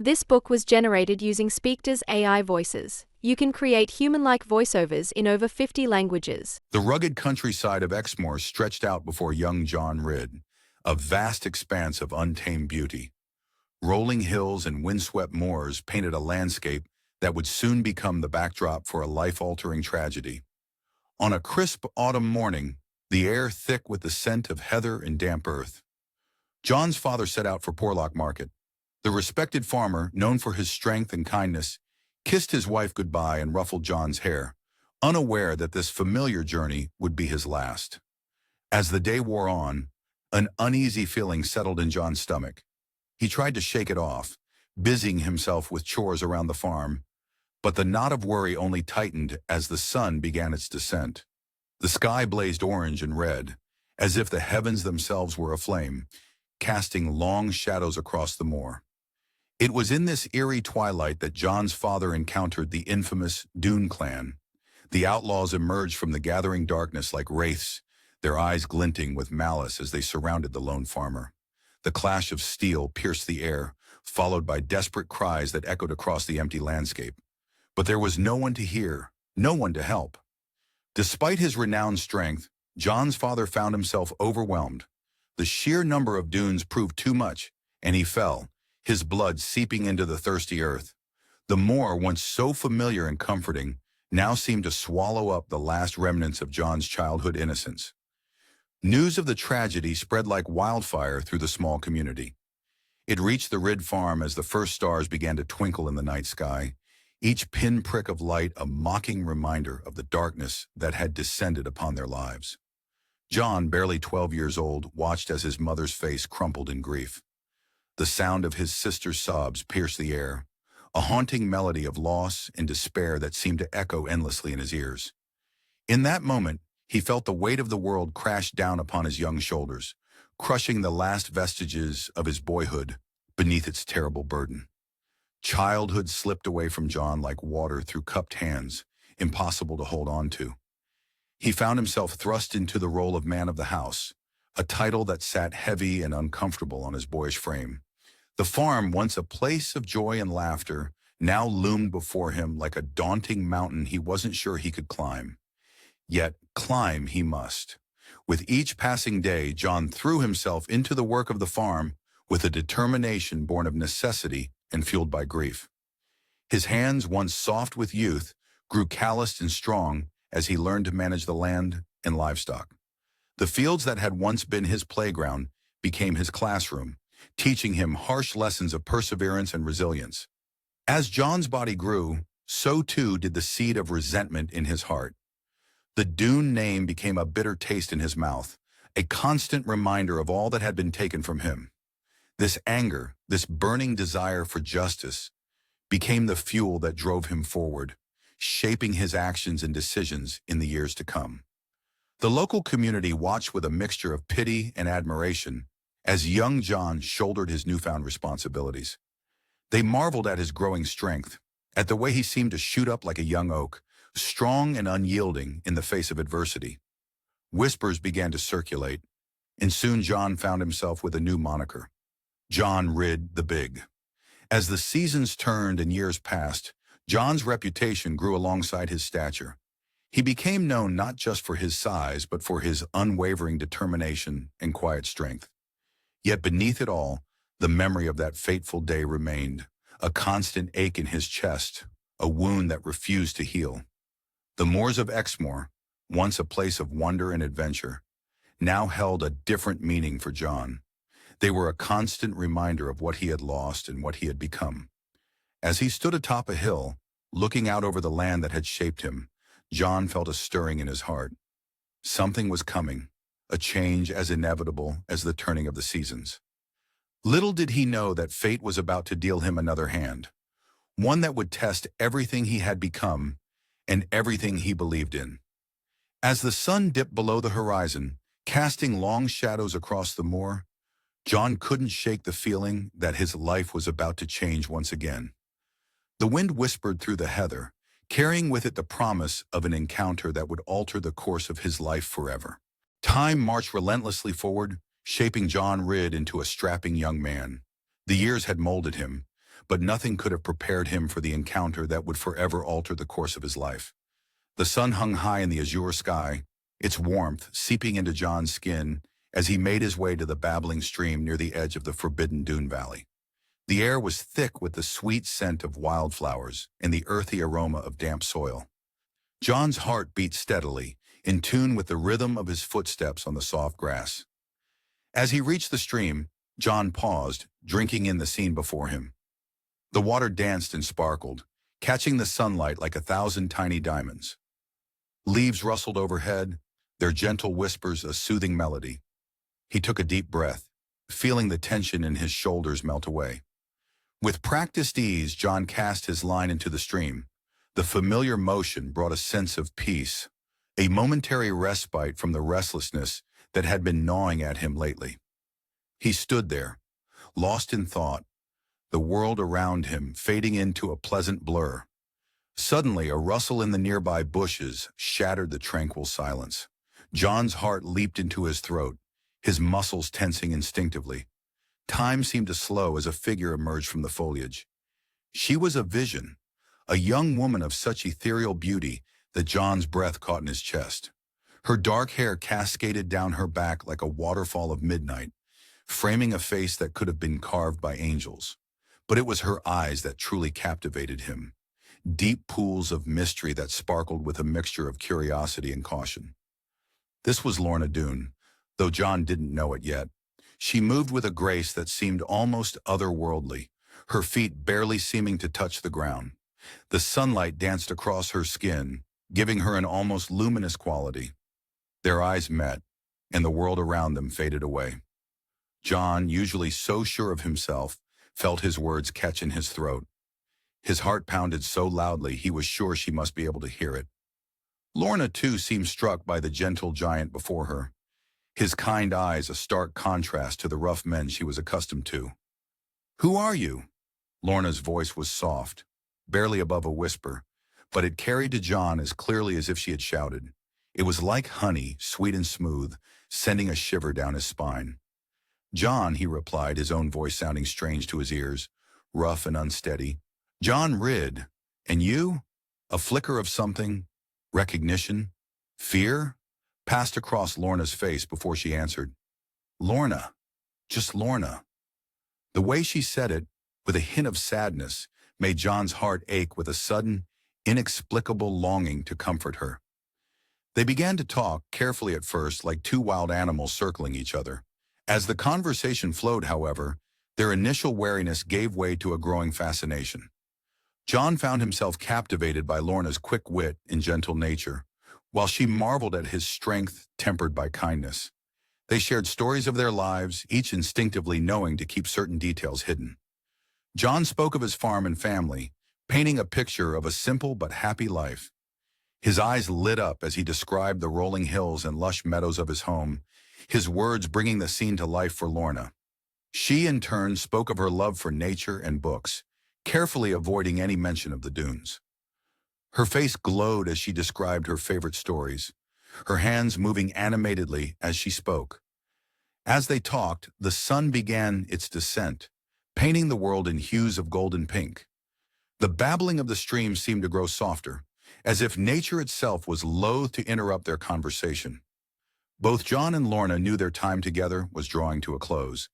This book was generated using Speakter's AI voices. You can create human-like voiceovers in over 50 languages. The rugged countryside of Exmoor stretched out before young John Ridd, a vast expanse of untamed beauty. Rolling hills and windswept moors painted a landscape that would soon become the backdrop for a life-altering tragedy. On a crisp autumn morning, the air thick with the scent of heather and damp earth, John's father set out for Porlock Market. The respected farmer, known for his strength and kindness, kissed his wife goodbye and ruffled John's hair, unaware that this familiar journey would be his last. As the day wore on, an uneasy feeling settled in John's stomach. He tried to shake it off, busying himself with chores around the farm, but the knot of worry only tightened as the sun began its descent. The sky blazed orange and red, as if the heavens themselves were aflame, casting long shadows across the moor. It was in this eerie twilight that John's father encountered the infamous Doon clan. The outlaws emerged from the gathering darkness like wraiths, their eyes glinting with malice as they surrounded the lone farmer. The clash of steel pierced the air, followed by desperate cries that echoed across the empty landscape. But there was no one to hear, no one to help. Despite his renowned strength, John's father found himself overwhelmed. The sheer number of Doones proved too much, and he fell, his blood seeping into the thirsty earth. The moor, once so familiar and comforting, now seemed to swallow up the last remnants of John's childhood innocence. News of the tragedy spread like wildfire through the small community. It reached the Ridd farm as the first stars began to twinkle in the night sky, each pinprick of light a mocking reminder of the darkness that had descended upon their lives. John, barely 12 years old, watched as his mother's face crumpled in grief. The sound of his sister's sobs pierced the air, a haunting melody of loss and despair that seemed to echo endlessly in his ears. In that moment, he felt the weight of the world crash down upon his young shoulders, crushing the last vestiges of his boyhood beneath its terrible burden. Childhood slipped away from John like water through cupped hands, impossible to hold on to. He found himself thrust into the role of man of the house, a title that sat heavy and uncomfortable on his boyish frame. The farm, once a place of joy and laughter, now loomed before him like a daunting mountain he wasn't sure he could climb. Yet climb he must. With each passing day, John threw himself into the work of the farm with a determination born of necessity and fueled by grief. His hands, once soft with youth, grew calloused and strong as he learned to manage the land and livestock. The fields that had once been his playground became his classroom, teaching him harsh lessons of perseverance and resilience. As John's body grew, so too did the seed of resentment in his heart. The Doon name became a bitter taste in his mouth, a constant reminder of all that had been taken from him. This anger, this burning desire for justice, became the fuel that drove him forward, shaping his actions and decisions in the years to come. The local community watched with a mixture of pity and admiration as young John shouldered his newfound responsibilities. They marveled at his growing strength, at the way he seemed to shoot up like a young oak, strong and unyielding in the face of adversity. Whispers began to circulate, and soon John found himself with a new moniker: John Ridd the Big. As the seasons turned and years passed, John's reputation grew alongside his stature. He became known not just for his size, but for his unwavering determination and quiet strength. Yet beneath it all, the memory of that fateful day remained, a constant ache in his chest, a wound that refused to heal. The moors of Exmoor, once a place of wonder and adventure, now held a different meaning for John. They were a constant reminder of what he had lost and what he had become. As he stood atop a hill, looking out over the land that had shaped him, John felt a stirring in his heart. Something was coming, a change as inevitable as the turning of the seasons. Little did he know that fate was about to deal him another hand, one that would test everything he had become and everything he believed in. As the sun dipped below the horizon, casting long shadows across the moor, John couldn't shake the feeling that his life was about to change once again. The wind whispered through the heather, carrying with it the promise of an encounter that would alter the course of his life forever. Time marched relentlessly forward, shaping John Ridd into a strapping young man. The years had molded him, but nothing could have prepared him for the encounter that would forever alter the course of his life. The sun hung high in the azure sky, its warmth seeping into John's skin as he made his way to the babbling stream near the edge of the forbidden dune valley. The air was thick with the sweet scent of wildflowers and the earthy aroma of damp soil. John's heart beat steadily, in tune with the rhythm of his footsteps on the soft grass. As he reached the stream, John paused, drinking in the scene before him. The water danced and sparkled, catching the sunlight like 1,000 tiny diamonds. Leaves rustled overhead, their gentle whispers a soothing melody. He took a deep breath, feeling the tension in his shoulders melt away. With practiced ease, John cast his line into the stream. The familiar motion brought a sense of peace, a momentary respite from the restlessness that had been gnawing at him lately. He stood there, lost in thought, the world around him fading into a pleasant blur. Suddenly, a rustle in the nearby bushes shattered the tranquil silence. John's heart leaped into his throat, his muscles tensing instinctively. Time seemed to slow as a figure emerged from the foliage. She was a vision, a young woman of such ethereal beauty that John's breath caught in his chest. Her dark hair cascaded down her back like a waterfall of midnight, framing a face that could have been carved by angels. But it was her eyes that truly captivated him, deep pools of mystery that sparkled with a mixture of curiosity and caution. This was Lorna Doone, though John didn't know it yet. She moved with a grace that seemed almost otherworldly, her feet barely seeming to touch the ground. The sunlight danced across her skin, giving her an almost luminous quality. Their eyes met, and the world around them faded away. John, usually so sure of himself, felt his words catch in his throat. His heart pounded so loudly he was sure she must be able to hear it. Lorna, too, seemed struck by the gentle giant before her, his kind eyes a stark contrast to the rough men she was accustomed to. "Who are you?" Lorna's voice was soft, barely above a whisper, but it carried to John as clearly as if she had shouted. It was like honey, sweet and smooth, sending a shiver down his spine. "John," he replied, his own voice sounding strange to his ears, rough and unsteady. "John Ridd. And you?" A flicker of something, recognition, fear, passed across Lorna's face before she answered. "Lorna. Just Lorna." The way she said it, with a hint of sadness, made John's heart ache with a sudden, inexplicable longing to comfort her. They began to talk, carefully at first, like two wild animals circling each other. As the conversation flowed, however, their initial wariness gave way to a growing fascination. John found himself captivated by Lorna's quick wit and gentle nature, while she marveled at his strength tempered by kindness. They shared stories of their lives, each instinctively knowing to keep certain details hidden. John spoke of his farm and family, painting a picture of a simple but happy life. His eyes lit up as he described the rolling hills and lush meadows of his home, his words bringing the scene to life for Lorna. She, in turn, spoke of her love for nature and books, carefully avoiding any mention of the dunes. Her face glowed as she described her favorite stories, her hands moving animatedly as she spoke. As they talked, the sun began its descent, painting the world in hues of golden pink. The babbling of the stream seemed to grow softer, as if nature itself was loath to interrupt their conversation. Both John and Lorna knew their time together was drawing to a close,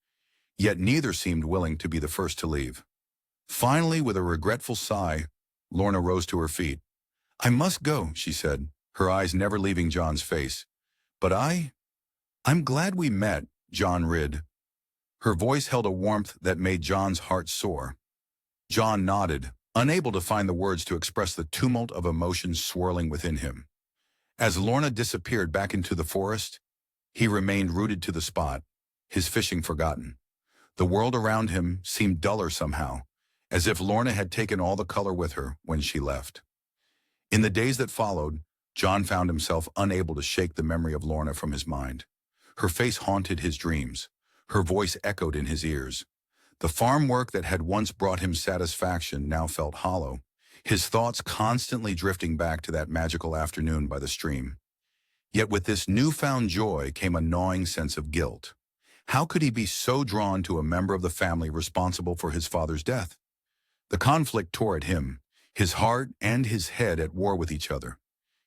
yet neither seemed willing to be the first to leave. Finally, with a regretful sigh, Lorna rose to her feet. "I must go," she said, her eyes never leaving John's face. "But I'm glad we met, John Ridd." Her voice held a warmth that made John's heart soar. John nodded, unable to find the words to express the tumult of emotions swirling within him. As Lorna disappeared back into the forest, he remained rooted to the spot, his fishing forgotten. The world around him seemed duller somehow, as if Lorna had taken all the color with her when she left. In the days that followed, John found himself unable to shake the memory of Lorna from his mind. Her face haunted his dreams. Her voice echoed in his ears. The farm work that had once brought him satisfaction now felt hollow, his thoughts constantly drifting back to that magical afternoon by the stream. Yet with this newfound joy came a gnawing sense of guilt. How could he be so drawn to a member of the family responsible for his father's death? The conflict tore at him, his heart and his head at war with each other.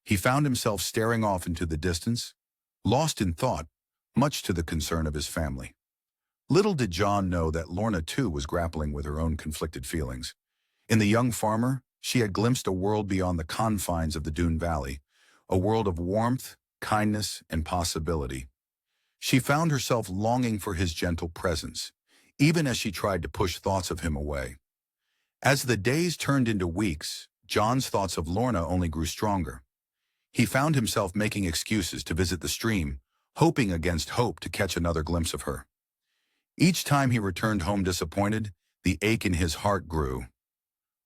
He found himself staring off into the distance, lost in thought, much to the concern of his family. Little did John know that Lorna too was grappling with her own conflicted feelings. In the young farmer, she had glimpsed a world beyond the confines of the Dune Valley, a world of warmth, kindness, and possibility. She found herself longing for his gentle presence, even as she tried to push thoughts of him away. As the days turned into weeks, John's thoughts of Lorna only grew stronger. He found himself making excuses to visit the stream, hoping against hope to catch another glimpse of her. Each time he returned home disappointed, the ache in his heart grew.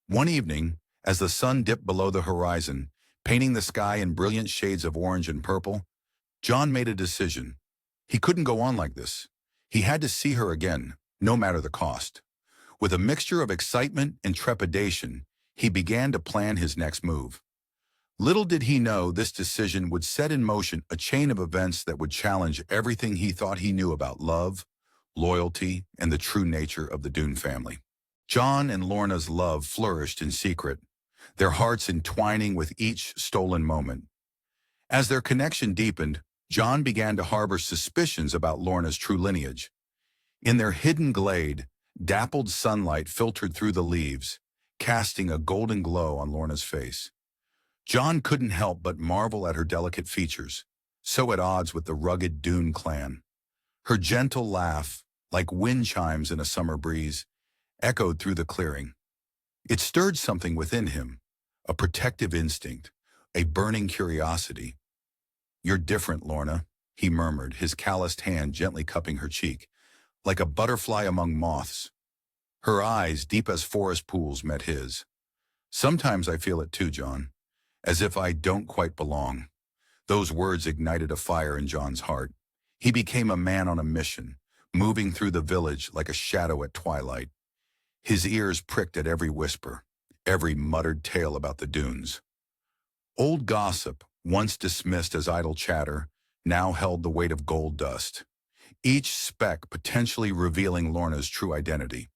One evening, as the sun dipped below the horizon, painting the sky in brilliant shades of orange and purple, John made a decision. He couldn't go on like this. He had to see her again, no matter the cost. With a mixture of excitement and trepidation, he began to plan his next move. Little did he know this decision would set in motion a chain of events that would challenge everything he thought he knew about love, loyalty, and the true nature of the Dune family. John and Lorna's love flourished in secret, their hearts entwining with each stolen moment. As their connection deepened, John began to harbor suspicions about Lorna's true lineage. In their hidden glade, dappled sunlight filtered through the leaves, casting a golden glow on Lorna's face. John couldn't help but marvel at her delicate features, so at odds with the rugged Dune clan. Her gentle laugh, like wind chimes in a summer breeze, echoed through the clearing. It stirred something within him, a protective instinct, a burning curiosity. "You're different, Lorna," he murmured, his calloused hand gently cupping her cheek, like a butterfly among moths. Her eyes, deep as forest pools, met his. "Sometimes I feel it too, John, as if I don't quite belong." Those words ignited a fire in John's heart. He became a man on a mission, moving through the village like a shadow at twilight. His ears pricked at every whisper, every muttered tale about the dunes. Old gossip, once dismissed as idle chatter, now held the weight of gold dust, each speck potentially revealing Lorna's true identity.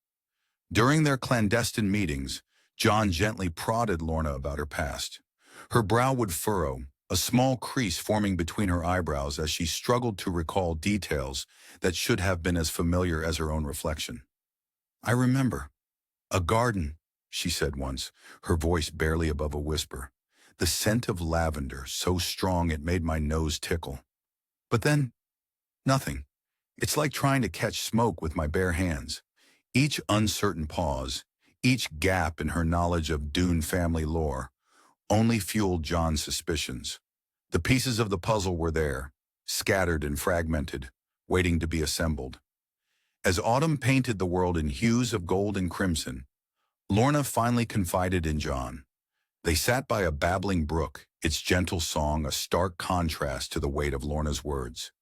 During their clandestine meetings, John gently prodded Lorna about her past. Her brow would furrow, a small crease forming between her eyebrows as she struggled to recall details that should have been as familiar as her own reflection. "I remember. A garden," she said once, her voice barely above a whisper. "The scent of lavender, so strong it made my nose tickle. But then, nothing. It's like trying to catch smoke with my bare hands." Each uncertain pause, each gap in her knowledge of Dune family lore, only fueled John's suspicions. The pieces of the puzzle were there, scattered and fragmented, waiting to be assembled. As autumn painted the world in hues of gold and crimson, Lorna finally confided in John. They sat by a babbling brook, its gentle song a stark contrast to the weight of Lorna's words.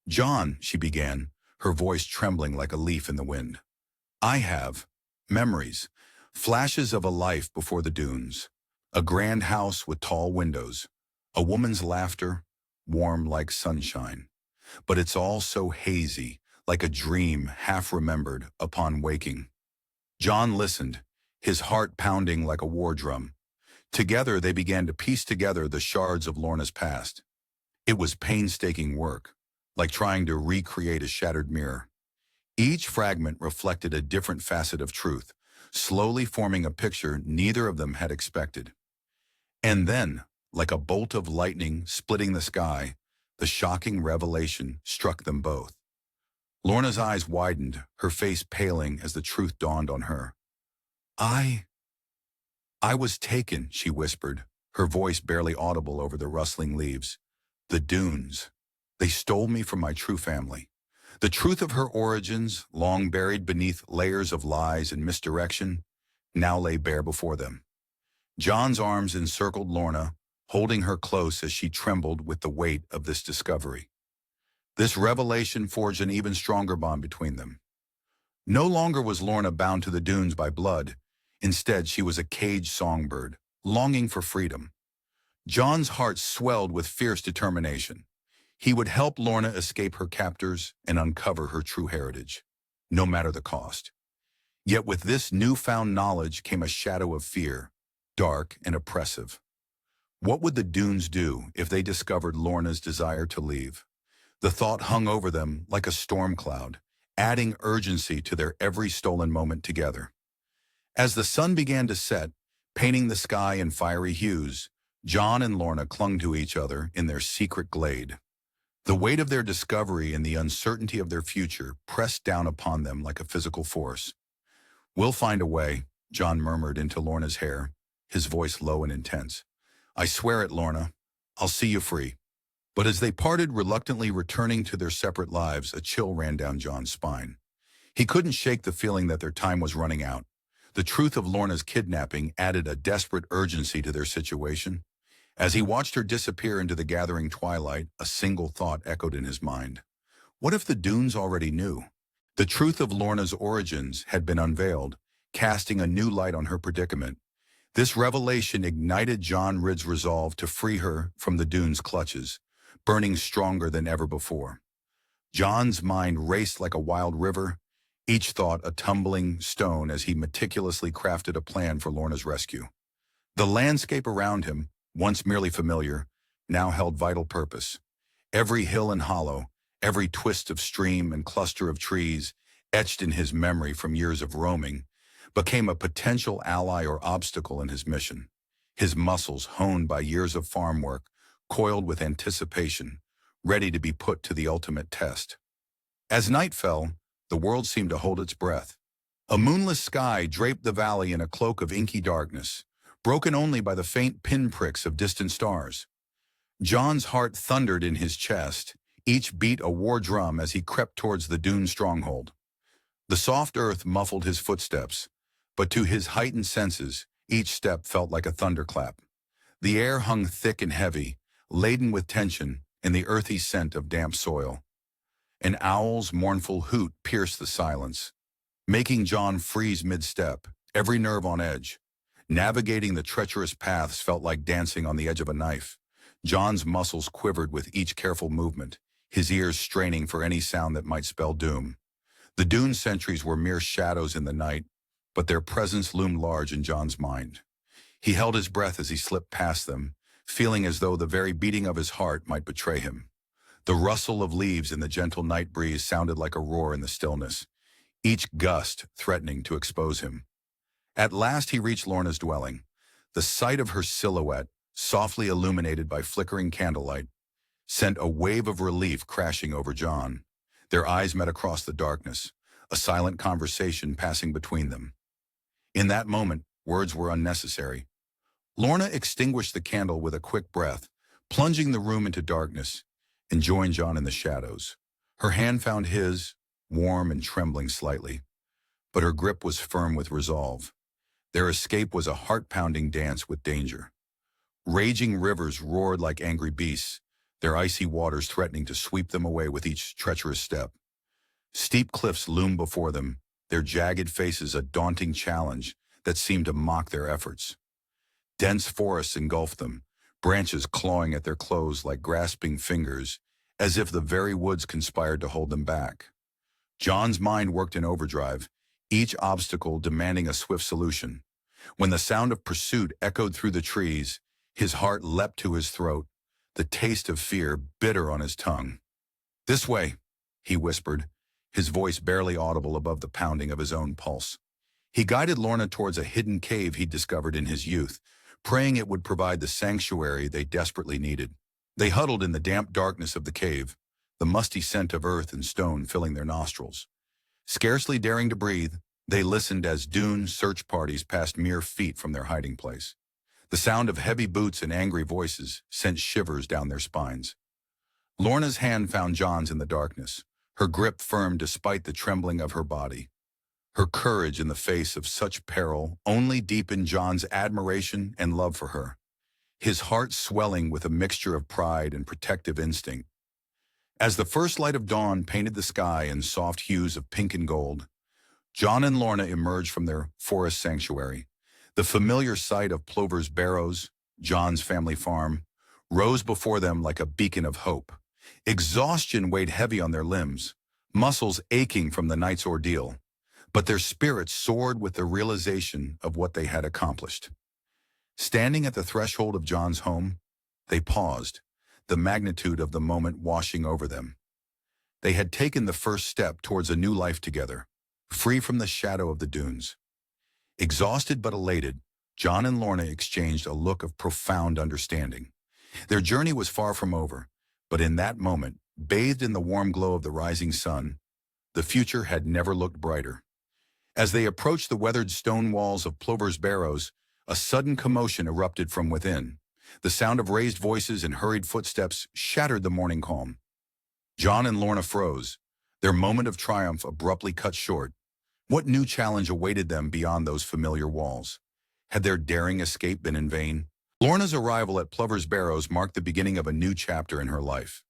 "John," she began, her voice trembling like a leaf in the wind. "I have memories, flashes of a life before the dunes. A grand house with tall windows, a woman's laughter, warm like sunshine. But it's all so hazy, like a dream half-remembered upon waking." John listened, his heart pounding like a war drum. Together they began to piece together the shards of Lorna's past. It was painstaking work, like trying to recreate a shattered mirror. Each fragment reflected a different facet of truth, slowly forming a picture neither of them had expected. And then, like a bolt of lightning splitting the sky, the shocking revelation struck them both. Lorna's eyes widened, her face paling as the truth dawned on her. I was taken," she whispered, her voice barely audible over the rustling leaves. "The dunes. They stole me from my true family." The truth of her origins, long buried beneath layers of lies and misdirection, now lay bare before them. John's arms encircled Lorna, holding her close as she trembled with the weight of this discovery. This revelation forged an even stronger bond between them. No longer was Lorna bound to the dunes by blood. Instead, she was a caged songbird, longing for freedom. John's heart swelled with fierce determination. He would help Lorna escape her captors and uncover her true heritage, no matter the cost. Yet with this newfound knowledge came a shadow of fear, dark and oppressive. What would the Dunes do if they discovered Lorna's desire to leave? The thought hung over them like a storm cloud, adding urgency to their every stolen moment together. As the sun began to set, painting the sky in fiery hues, John and Lorna clung to each other in their secret glade. The weight of their discovery and the uncertainty of their future pressed down upon them like a physical force. "We'll find a way," John murmured into Lorna's hair, his voice low and intense. "I swear it, Lorna. I'll see you free." But as they parted, reluctantly returning to their separate lives, a chill ran down John's spine. He couldn't shake the feeling that their time was running out. The truth of Lorna's kidnapping added a desperate urgency to their situation. As he watched her disappear into the gathering twilight, a single thought echoed in his mind. What if the Dunes already knew? The truth of Lorna's origins had been unveiled, casting a new light on her predicament. This revelation ignited John Ridd's resolve to free her from the Dunes' clutches, burning stronger than ever before. John's mind raced like a wild river, each thought a tumbling stone as he meticulously crafted a plan for Lorna's rescue. The landscape around him, once merely familiar, now held vital purpose. Every hill and hollow, every twist of stream and cluster of trees, etched in his memory from years of roaming, became a potential ally or obstacle in his mission. His muscles, honed by years of farm work, coiled with anticipation, ready to be put to the ultimate test. As night fell, the world seemed to hold its breath. A moonless sky draped the valley in a cloak of inky darkness, broken only by the faint pinpricks of distant stars. John's heart thundered in his chest, each beat a war drum as he crept towards the Dune stronghold. The soft earth muffled his footsteps, but to his heightened senses, each step felt like a thunderclap. The air hung thick and heavy, laden with tension and the earthy scent of damp soil. An owl's mournful hoot pierced the silence, making John freeze mid-step, every nerve on edge. Navigating the treacherous paths felt like dancing on the edge of a knife. John's muscles quivered with each careful movement, his ears straining for any sound that might spell doom. The Dune sentries were mere shadows in the night, but their presence loomed large in John's mind. He held his breath as he slipped past them, feeling as though the very beating of his heart might betray him. The rustle of leaves in the gentle night breeze sounded like a roar in the stillness, each gust threatening to expose him. At last he reached Lorna's dwelling. The sight of her silhouette, softly illuminated by flickering candlelight, sent a wave of relief crashing over John. Their eyes met across the darkness, a silent conversation passing between them. In that moment, words were unnecessary. Lorna extinguished the candle with a quick breath, plunging the room into darkness, and joined John in the shadows. Her hand found his, warm and trembling slightly, but her grip was firm with resolve. Their escape was a heart-pounding dance with danger. Raging rivers roared like angry beasts, their icy waters threatening to sweep them away with each treacherous step. Steep cliffs loomed before them, their jagged faces a daunting challenge that seemed to mock their efforts. Dense forests engulfed them, branches clawing at their clothes like grasping fingers, as if the very woods conspired to hold them back. John's mind worked in overdrive, each obstacle demanding a swift solution. When the sound of pursuit echoed through the trees, his heart leapt to his throat, the taste of fear bitter on his tongue. "This way," he whispered, his voice barely audible above the pounding of his own pulse. He guided Lorna towards a hidden cave he'd discovered in his youth, praying it would provide the sanctuary they desperately needed. They huddled in the damp darkness of the cave, the musty scent of earth and stone filling their nostrils. Scarcely daring to breathe, they listened as Dune search parties passed mere feet from their hiding place. The sound of heavy boots and angry voices sent shivers down their spines. Lorna's hand found John's in the darkness, her grip firm despite the trembling of her body. Her courage in the face of such peril only deepened John's admiration and love for her, his heart swelling with a mixture of pride and protective instinct. As the first light of dawn painted the sky in soft hues of pink and gold, John and Lorna emerged from their forest sanctuary. The familiar sight of Plover's Barrows, John's family farm, rose before them like a beacon of hope. Exhaustion weighed heavy on their limbs, muscles aching from the night's ordeal. but their spirits soared with the realization of what they had accomplished. Standing at the threshold of John's home, they paused, the magnitude of the moment washing over them. They had taken the first step towards a new life together, free from the shadow of the dunes. Exhausted but elated, John and Lorna exchanged a look of profound understanding. Their journey was far from over, but in that moment, bathed in the warm glow of the rising sun, the future had never looked brighter. As they approached the weathered stone walls of Plover's Barrows, a sudden commotion erupted from within. The sound of raised voices and hurried footsteps shattered the morning calm. John and Lorna froze, their moment of triumph abruptly cut short. What new challenge awaited them beyond those familiar walls? Had their daring escape been in vain? Lorna's arrival at Plover's Barrows marked the beginning of a new chapter in her life.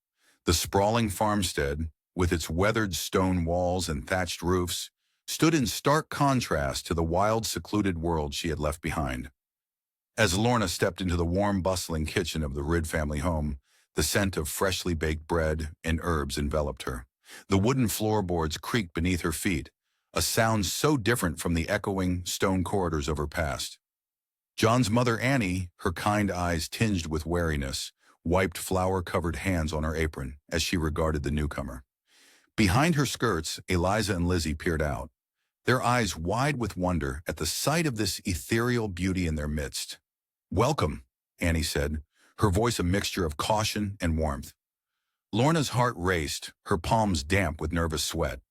The sprawling farmstead, with its weathered stone walls and thatched roofs, stood in stark contrast to the wild, secluded world she had left behind. As Lorna stepped into the warm, bustling kitchen of the Ridd family home, the scent of freshly baked bread and herbs enveloped her. The wooden floorboards creaked beneath her feet, a sound so different from the echoing stone corridors of her past. John's mother, Annie, her kind eyes tinged with wariness, wiped flour-covered hands on her apron as she regarded the newcomer. Behind her skirts, Eliza and Lizzie peered out, their eyes wide with wonder at the sight of this ethereal beauty in their midst. "Welcome," Annie said, her voice a mixture of caution and warmth. Lorna's heart raced, her palms damp with nervous sweat.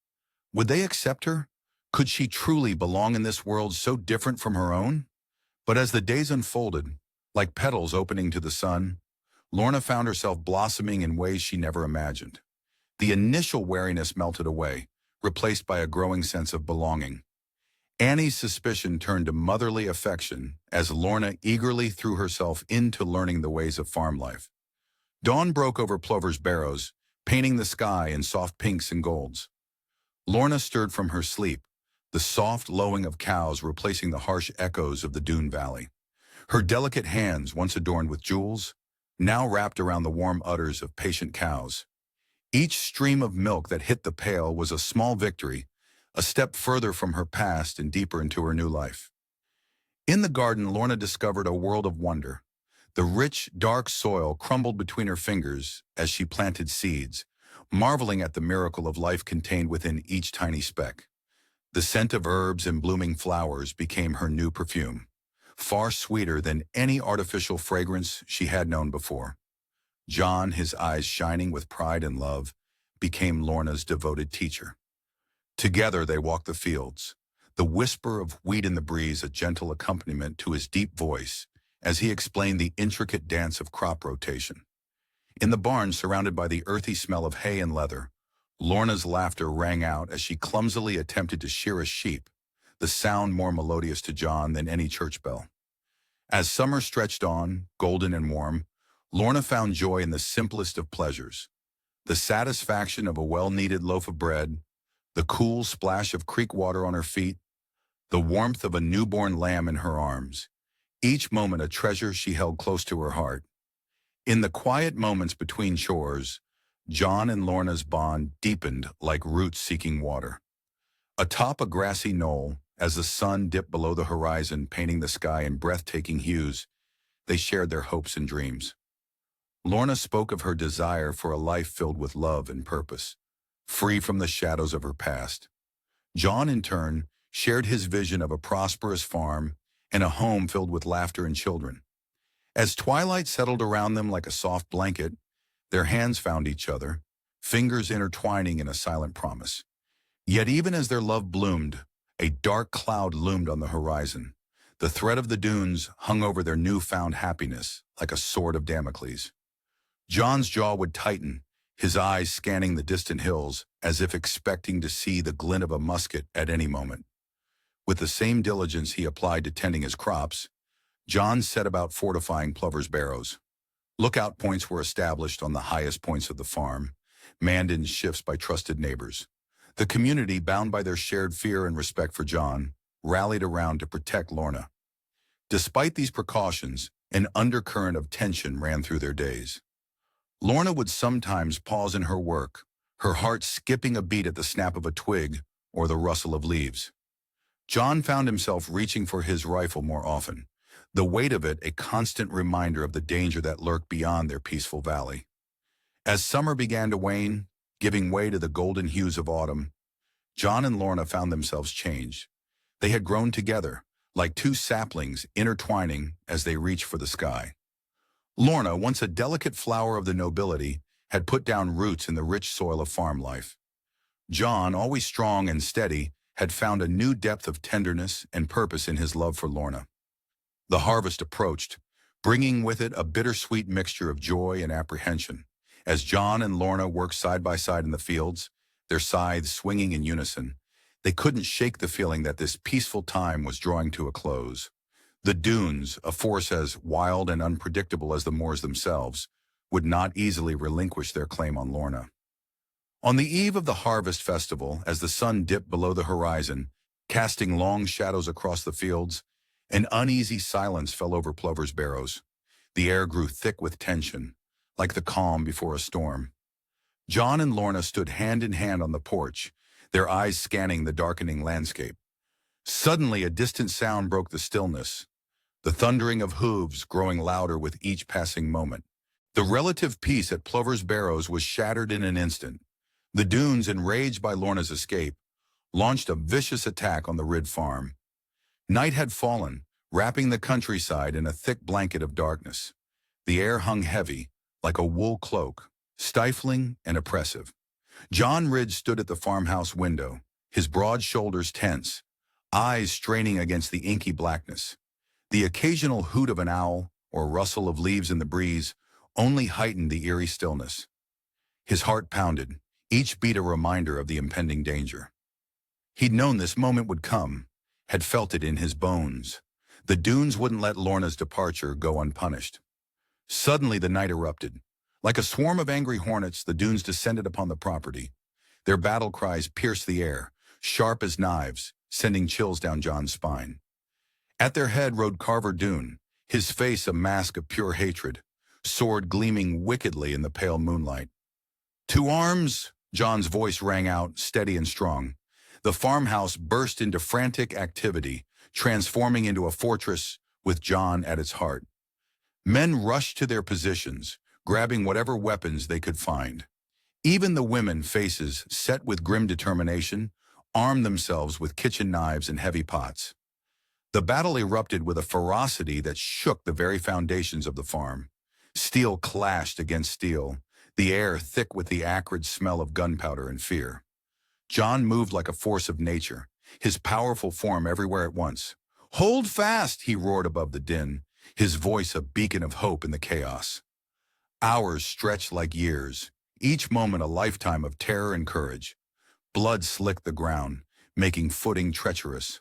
Would they accept her? Could she truly belong in this world so different from her own? But as the days unfolded, like petals opening to the sun, Lorna found herself blossoming in ways she never imagined. The initial wariness melted away, replaced by a growing sense of belonging. Annie's suspicion turned to motherly affection as Lorna eagerly threw herself into learning the ways of farm life. Dawn broke over Plover's Barrows, painting the sky in soft pinks and golds. Lorna stirred from her sleep, the soft lowing of cows replacing the harsh echoes of the dune valley. Her delicate hands, once adorned with jewels, now wrapped around the warm udders of patient cows. Each stream of milk that hit the pail was a small victory, a step further from her past and deeper into her new life. In the garden, Lorna discovered a world of wonder. The rich, dark soil crumbled between her fingers as she planted seeds, marveling at the miracle of life contained within each tiny speck. The scent of herbs and blooming flowers became her new perfume, far sweeter than any artificial fragrance she had known before. John, his eyes shining with pride and love, became Lorna's devoted teacher. Together they walked the fields, the whisper of wheat in the breeze a gentle accompaniment to his deep voice as he explained the intricate dance of crop rotation. In the barn, surrounded by the earthy smell of hay and leather, Lorna's laughter rang out as she clumsily attempted to shear a sheep, the sound more melodious to John than any church bell. As summer stretched on, golden and warm, Lorna found joy in the simplest of pleasures. The satisfaction of a well-kneaded loaf of bread, the cool splash of creek water on her feet, the warmth of a newborn lamb in her arms, each moment a treasure she held close to her heart. In the quiet moments between chores, John and Lorna's bond deepened like roots seeking water. Atop a grassy knoll, as the sun dipped below the horizon, painting the sky in breathtaking hues, they shared their hopes and dreams. Lorna spoke of her desire for a life filled with love and purpose, free from the shadows of her past. John, in turn, shared his vision of a prosperous farm and a home filled with laughter and children. As twilight settled around them like a soft blanket, their hands found each other, fingers intertwining in a silent promise. Yet even as their love bloomed, a dark cloud loomed on the horizon. The threat of the dunes hung over their newfound happiness like a sword of Damocles. John's jaw would tighten, his eyes scanning the distant hills as if expecting to see the glint of a musket at any moment. With the same diligence he applied to tending his crops, John set about fortifying Plover's Barrows. Lookout points were established on the highest points of the farm, manned in shifts by trusted neighbors. The community, bound by their shared fear and respect for John, rallied around to protect Lorna. Despite these precautions, an undercurrent of tension ran through their days. Lorna would sometimes pause in her work, her heart skipping a beat at the snap of a twig or the rustle of leaves. John found himself reaching for his rifle more often, the weight of it a constant reminder of the danger that lurked beyond their peaceful valley. As summer began to wane, giving way to the golden hues of autumn, John and Lorna found themselves changed. They had grown together, like two saplings intertwining as they reached for the sky. Lorna, once a delicate flower of the nobility, had put down roots in the rich soil of farm life. John, always strong and steady, had found a new depth of tenderness and purpose in his love for Lorna. The harvest approached, bringing with it a bittersweet mixture of joy and apprehension. As John and Lorna worked side by side in the fields, their scythes swinging in unison, they couldn't shake the feeling that this peaceful time was drawing to a close. The dunes, a force as wild and unpredictable as the moors themselves, would not easily relinquish their claim on Lorna. On the eve of the harvest festival, as the sun dipped below the horizon, casting long shadows across the fields, an uneasy silence fell over Plover's Barrows. The air grew thick with tension, like the calm before a storm. John and Lorna stood hand in hand on the porch, their eyes scanning the darkening landscape. Suddenly, a distant sound broke the stillness, the thundering of hooves growing louder with each passing moment. The relative peace at Plover's Barrows was shattered in an instant. The dunes, enraged by Lorna's escape, launched a vicious attack on the Ridd farm. Night had fallen, wrapping the countryside in a thick blanket of darkness. The air hung heavy, like a wool cloak, stifling and oppressive. John Ridd stood at the farmhouse window, his broad shoulders tense, eyes straining against the inky blackness. The occasional hoot of an owl or rustle of leaves in the breeze only heightened the eerie stillness. His heart pounded, each beat a reminder of the impending danger. He'd known this moment would come, had felt it in his bones. The dunes wouldn't let Lorna's departure go unpunished. Suddenly the night erupted. Like a swarm of angry hornets, the dunes descended upon the property. Their battle cries pierced the air, sharp as knives, sending chills down John's spine. At their head rode Carver Doone, his face a mask of pure hatred, sword gleaming wickedly in the pale moonlight. "To arms!" John's voice rang out, steady and strong. The farmhouse burst into frantic activity, transforming into a fortress with John at its heart. Men rushed to their positions, grabbing whatever weapons they could find. Even the women, faces set with grim determination, armed themselves with kitchen knives and heavy pots. The battle erupted with a ferocity that shook the very foundations of the farm. Steel clashed against steel, the air thick with the acrid smell of gunpowder and fear. John moved like a force of nature, his powerful form everywhere at once. "Hold fast!" he roared above the din, his voice a beacon of hope in the chaos. Hours stretched like years, each moment a lifetime of terror and courage. Blood slicked the ground, making footing treacherous.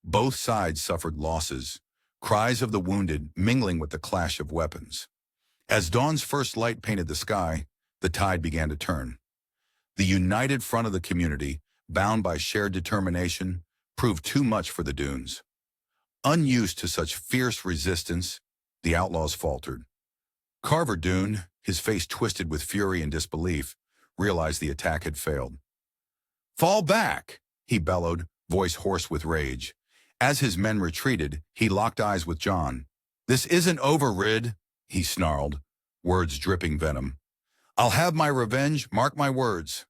Both sides suffered losses, cries of the wounded mingling with the clash of weapons. As dawn's first light painted the sky, the tide began to turn. The united front of the community, bound by shared determination, proved too much for the dunes. Unused to such fierce resistance, the outlaws faltered. Carver Doone, his face twisted with fury and disbelief, realized the attack had failed. "Fall back!" he bellowed, voice hoarse with rage. As his men retreated, he locked eyes with John. "This isn't over, Ridd," he snarled, words dripping venom. "I'll have my revenge, mark my words."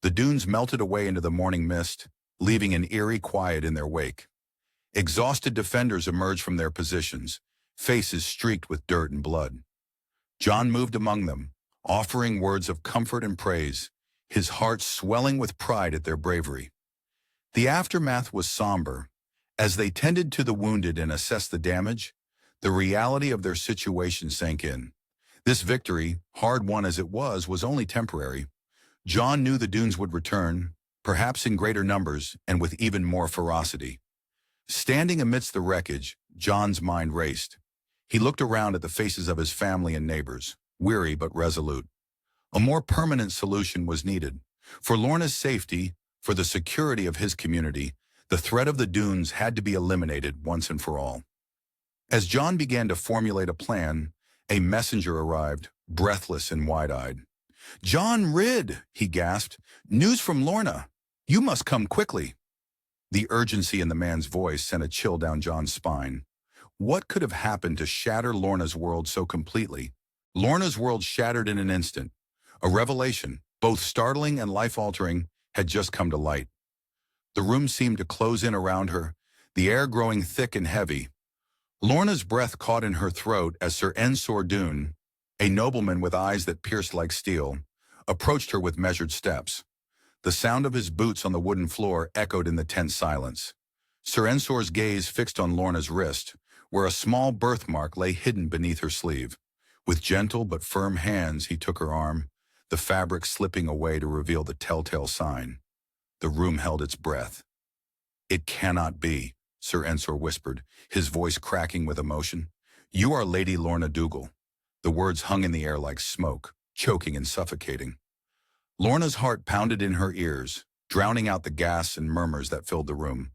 The dunes melted away into the morning mist, leaving an eerie quiet in their wake. Exhausted defenders emerged from their positions, faces streaked with dirt and blood. John moved among them, offering words of comfort and praise, his heart swelling with pride at their bravery. The aftermath was somber. As they tended to the wounded and assessed the damage, the reality of their situation sank in. This victory, hard-won as it was only temporary. John knew the dunes would return, perhaps in greater numbers and with even more ferocity. Standing amidst the wreckage, John's mind raced. He looked around at the faces of his family and neighbors, weary but resolute. A more permanent solution was needed. For Lorna's safety, for the security of his community, the threat of the dunes had to be eliminated once and for all. As John began to formulate a plan, a messenger arrived, breathless and wide-eyed. "John Ridd," he gasped. "News from Lorna. You must come quickly." The urgency in the man's voice sent a chill down John's spine. What could have happened to shatter Lorna's world so completely? Lorna's world shattered in an instant. A revelation, both startling and life-altering, had just come to light. The room seemed to close in around her, the air growing thick and heavy. Lorna's breath caught in her throat as Sir Ensor Doone, a nobleman with eyes that pierced like steel, approached her with measured steps. The sound of his boots on the wooden floor echoed in the tense silence. Sir Ensor's gaze fixed on Lorna's wrist, where a small birthmark lay hidden beneath her sleeve. With gentle but firm hands, he took her arm, the fabric slipping away to reveal the telltale sign. The room held its breath. "It cannot be," Sir Ensor whispered, his voice cracking with emotion. "You are Lady Lorna Dougal." The words hung in the air like smoke, choking and suffocating. Lorna's heart pounded in her ears, drowning out the gasps and murmurs that filled the room.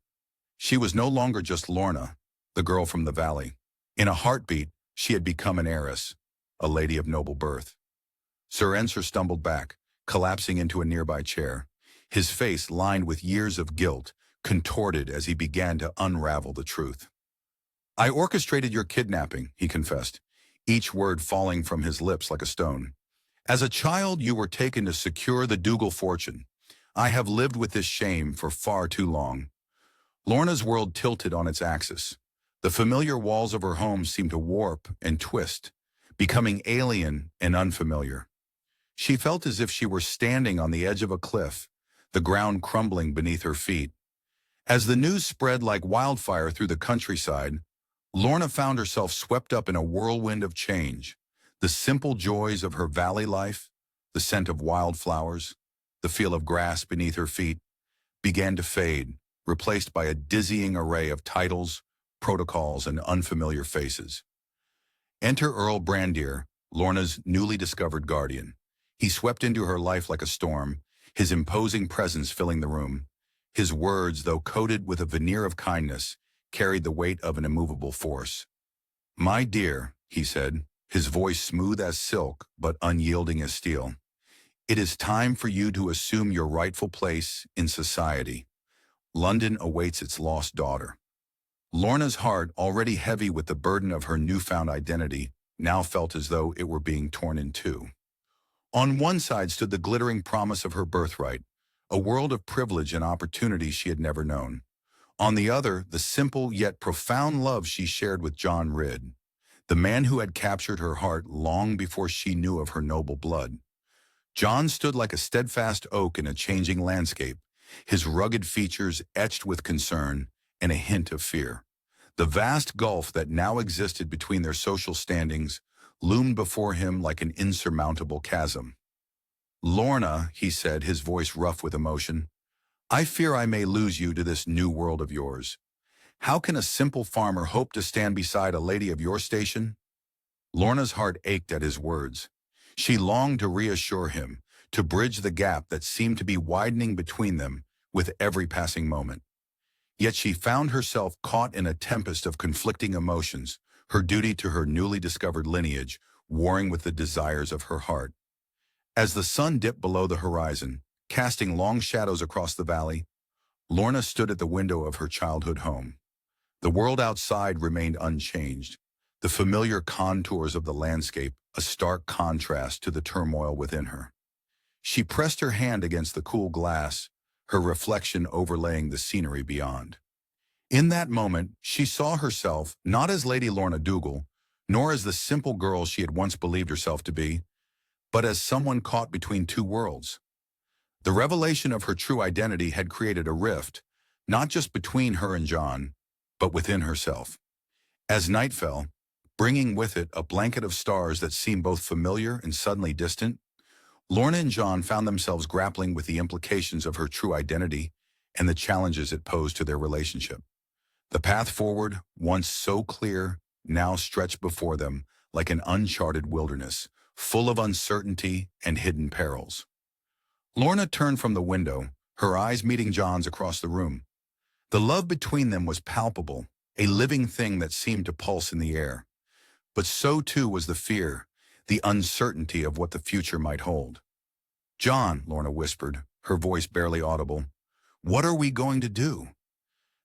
She was no longer just Lorna, the girl from the valley. In a heartbeat, she had become an heiress, a lady of noble birth. Sir Ensor stumbled back, collapsing into a nearby chair, his face lined with years of guilt, contorted as he began to unravel the truth. "I orchestrated your kidnapping," he confessed, each word falling from his lips like a stone. "As a child, you were taken to secure the Dougal fortune. I have lived with this shame for far too long." Lorna's world tilted on its axis. The familiar walls of her home seemed to warp and twist, becoming alien and unfamiliar. She felt as if she were standing on the edge of a cliff, the ground crumbling beneath her feet. As the news spread like wildfire through the countryside, Lorna found herself swept up in a whirlwind of change. The simple joys of her valley life, the scent of wildflowers, the feel of grass beneath her feet, began to fade, replaced by a dizzying array of titles, protocols, and unfamiliar faces. Enter Earl Brandir, Lorna's newly discovered guardian. He swept into her life like a storm, his imposing presence filling the room. His words, though coated with a veneer of kindness, carried the weight of an immovable force. "My dear," he said, his voice smooth as silk but unyielding as steel, "it is time for you to assume your rightful place in society. London awaits its lost daughter." Lorna's heart, already heavy with the burden of her newfound identity, now felt as though it were being torn in two. On one side stood the glittering promise of her birthright, a world of privilege and opportunity she had never known. On the other, the simple yet profound love she shared with John Ridd, the man who had captured her heart long before she knew of her noble blood. John stood like a steadfast oak in a changing landscape, his rugged features etched with concern and a hint of fear. The vast gulf that now existed between their social standings loomed before him like an insurmountable chasm. "Lorna," he said, his voice rough with emotion, "I fear I may lose you to this new world of yours. How can a simple farmer hope to stand beside a lady of your station?" Lorna's heart ached at his words. She longed to reassure him, to bridge the gap that seemed to be widening between them with every passing moment. Yet she found herself caught in a tempest of conflicting emotions, her duty to her newly discovered lineage warring with the desires of her heart. As the sun dipped below the horizon, casting long shadows across the valley, Lorna stood at the window of her childhood home. The world outside remained unchanged, the familiar contours of the landscape a stark contrast to the turmoil within her. She pressed her hand against the cool glass, her reflection overlaying the scenery beyond. In that moment, she saw herself not as Lady Lorna Dougal, nor as the simple girl she had once believed herself to be, but as someone caught between two worlds. The revelation of her true identity had created a rift, not just between her and John, but within herself. As night fell, bringing with it a blanket of stars that seemed both familiar and suddenly distant, Lorna and John found themselves grappling with the implications of her true identity and the challenges it posed to their relationship. The path forward, once so clear, now stretched before them like an uncharted wilderness, full of uncertainty and hidden perils. Lorna turned from the window, her eyes meeting John's across the room. The love between them was palpable, a living thing that seemed to pulse in the air. But so too was the fear, the uncertainty of what the future might hold. "John," Lorna whispered, her voice barely audible, "what are we going to do?"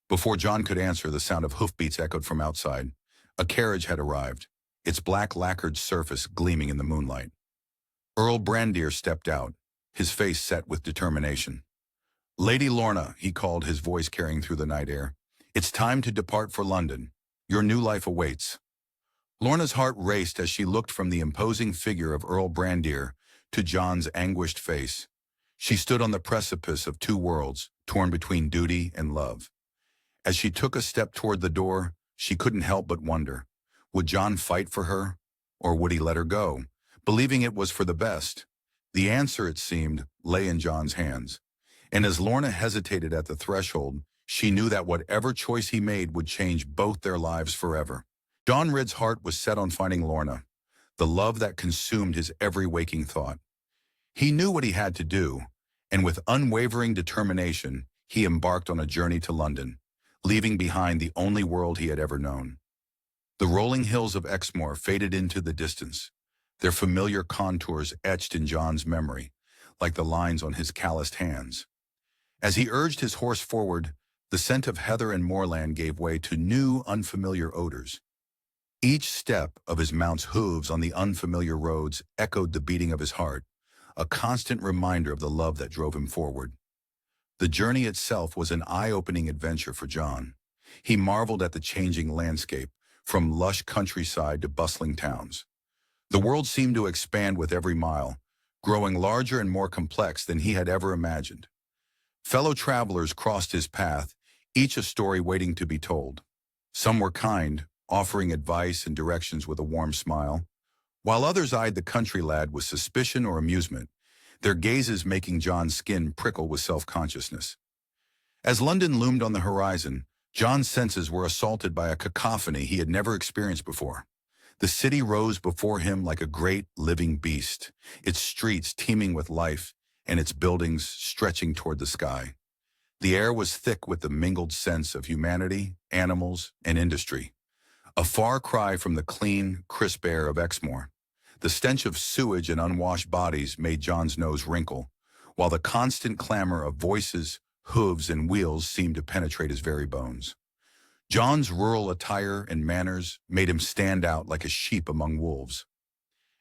Before John could answer, the sound of hoofbeats echoed from outside. A carriage had arrived, its black lacquered surface gleaming in the moonlight. Earl Brandir stepped out, his face set with determination. "Lady Lorna," he called, his voice carrying through the night air. "It's time to depart for London. Your new life awaits." Lorna's heart raced as she looked from the imposing figure of Earl Brandir to John's anguished face. She stood on the precipice of two worlds, torn between duty and love. As she took a step toward the door, she couldn't help but wonder, would John fight for her, or would he let her go, believing it was for the best? The answer, it seemed, lay in John's hands. And as Lorna hesitated at the threshold, she knew that whatever choice he made would change both their lives forever. John Ridd's heart was set on finding Lorna, the love that consumed his every waking thought. He knew what he had to do, and with unwavering determination, he embarked on a journey to London, leaving behind the only world he had ever known. The rolling hills of Exmoor faded into the distance, their familiar contours etched in John's memory, like the lines on his calloused hands. As he urged his horse forward, the scent of heather and moorland gave way to new, unfamiliar odors. Each step of his mount's hooves on the unfamiliar roads echoed the beating of his heart, a constant reminder of the love that drove him forward. The journey itself was an eye-opening adventure for John. He marveled at the changing landscape, from lush countryside to bustling towns. The world seemed to expand with every mile, growing larger and more complex than he had ever imagined. Fellow travelers crossed his path, each a story waiting to be told. Some were kind, offering advice and directions with a warm smile, while others eyed the country lad with suspicion or amusement, their gazes making John's skin prickle with self-consciousness. As London loomed on the horizon, John's senses were assaulted by a cacophony he had never experienced before. The city rose before him like a great living beast, its streets teeming with life and its buildings stretching toward the sky. The air was thick with the mingled sense of humanity, animals, and industry, a far cry from the clean, crisp air of Exmoor. The stench of sewage and unwashed bodies made John's nose wrinkle, while the constant clamor of voices, hooves, and wheels seemed to penetrate his very bones. John's rural attire and manners made him stand out like a sheep among wolves.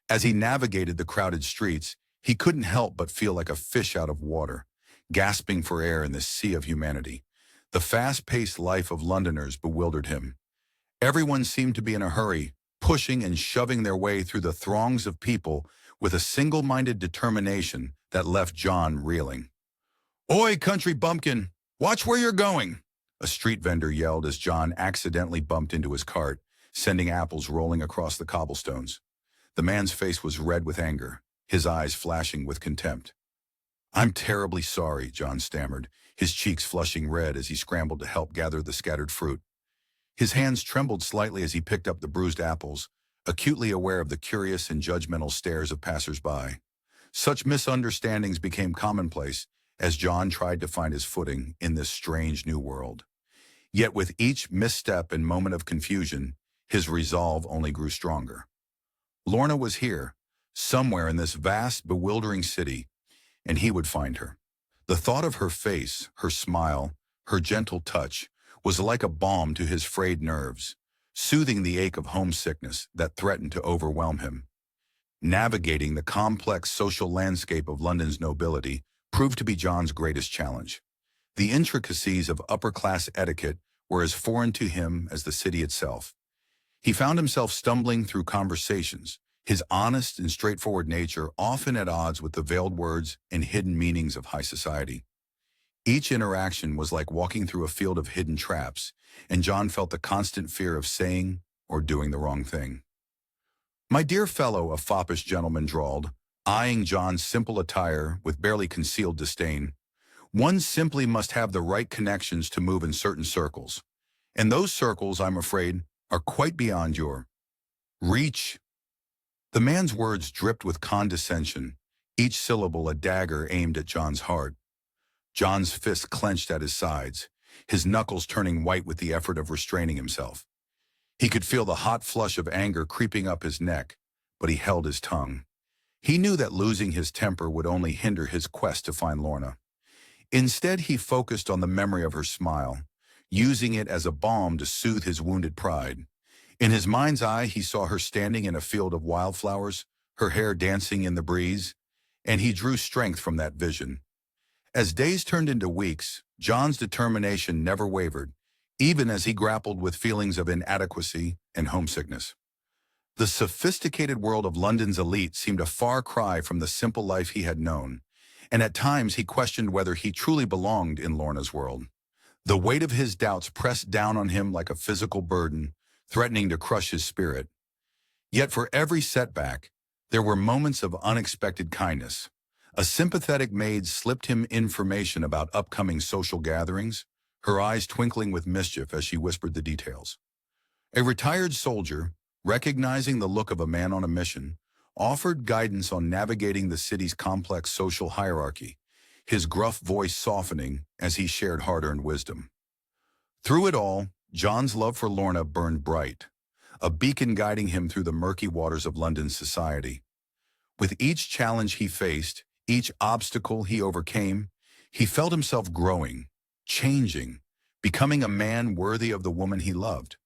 As he navigated the crowded streets, he couldn't help but feel like a fish out of water, gasping for air in this sea of humanity. The fast-paced life of Londoners bewildered him. Everyone seemed to be in a hurry, pushing and shoving their way through the throngs of people with a single-minded determination that left John reeling. "Oi, country bumpkin, watch where you're going!" A street vendor yelled as John accidentally bumped into his cart, sending apples rolling across the cobblestones. The man's face was red with anger, his eyes flashing with contempt. "I'm terribly sorry," John stammered, his cheeks flushing red as he scrambled to help gather the scattered fruit. His hands trembled slightly as he picked up the bruised apples, acutely aware of the curious and judgmental stares of passers-by. Such misunderstandings became commonplace as John tried to find his footing in this strange new world. Yet with each misstep and moment of confusion, his resolve only grew stronger. Lorna was here, somewhere in this vast, bewildering city, and he would find her. The thought of her face, her smile, her gentle touch, was like a balm to his frayed nerves, soothing the ache of homesickness that threatened to overwhelm him. Navigating the complex social landscape of London's nobility proved to be John's greatest challenge. The intricacies of upper-class etiquette were as foreign to him as the city itself. He found himself stumbling through conversations, his honest and straightforward nature often at odds with the veiled words and hidden meanings of high society. Each interaction was like walking through a field of hidden traps, and John felt the constant fear of saying or doing the wrong thing. "My dear fellow," a foppish gentleman drawled, eyeing John's simple attire with barely concealed disdain, "one simply must have the right connections to move in certain circles. And those circles, I'm afraid, are quite beyond your reach." The man's words dripped with condescension, each syllable a dagger aimed at John's heart. John's fists clenched at his sides, his knuckles turning white with the effort of restraining himself. He could feel the hot flush of anger creeping up his neck, but he held his tongue. He knew that losing his temper would only hinder his quest to find Lorna. Instead, he focused on the memory of her smile, using it as a balm to soothe his wounded pride. In his mind's eye, he saw her standing in a field of wildflowers, her hair dancing in the breeze, and he drew strength from that vision. As days turned into weeks, John's determination never wavered, even as he grappled with feelings of inadequacy and homesickness. The sophisticated world of London's elite seemed a far cry from the simple life he had known, and at times he questioned whether he truly belonged in Lorna's world. The weight of his doubts pressed down on him like a physical burden, threatening to crush his spirit. Yet for every setback, there were moments of unexpected kindness. A sympathetic maid slipped him information about upcoming social gatherings, her eyes twinkling with mischief as she whispered the details. A retired soldier, recognizing the look of a man on a mission, offered guidance on navigating the city's complex social hierarchy, his gruff voice softening as he shared hard-earned wisdom. Through it all, John's love for Lorna burned bright, a beacon guiding him through the murky waters of London's society. With each challenge he faced, each obstacle he overcame, he felt himself growing, changing, becoming a man worthy of the woman he loved.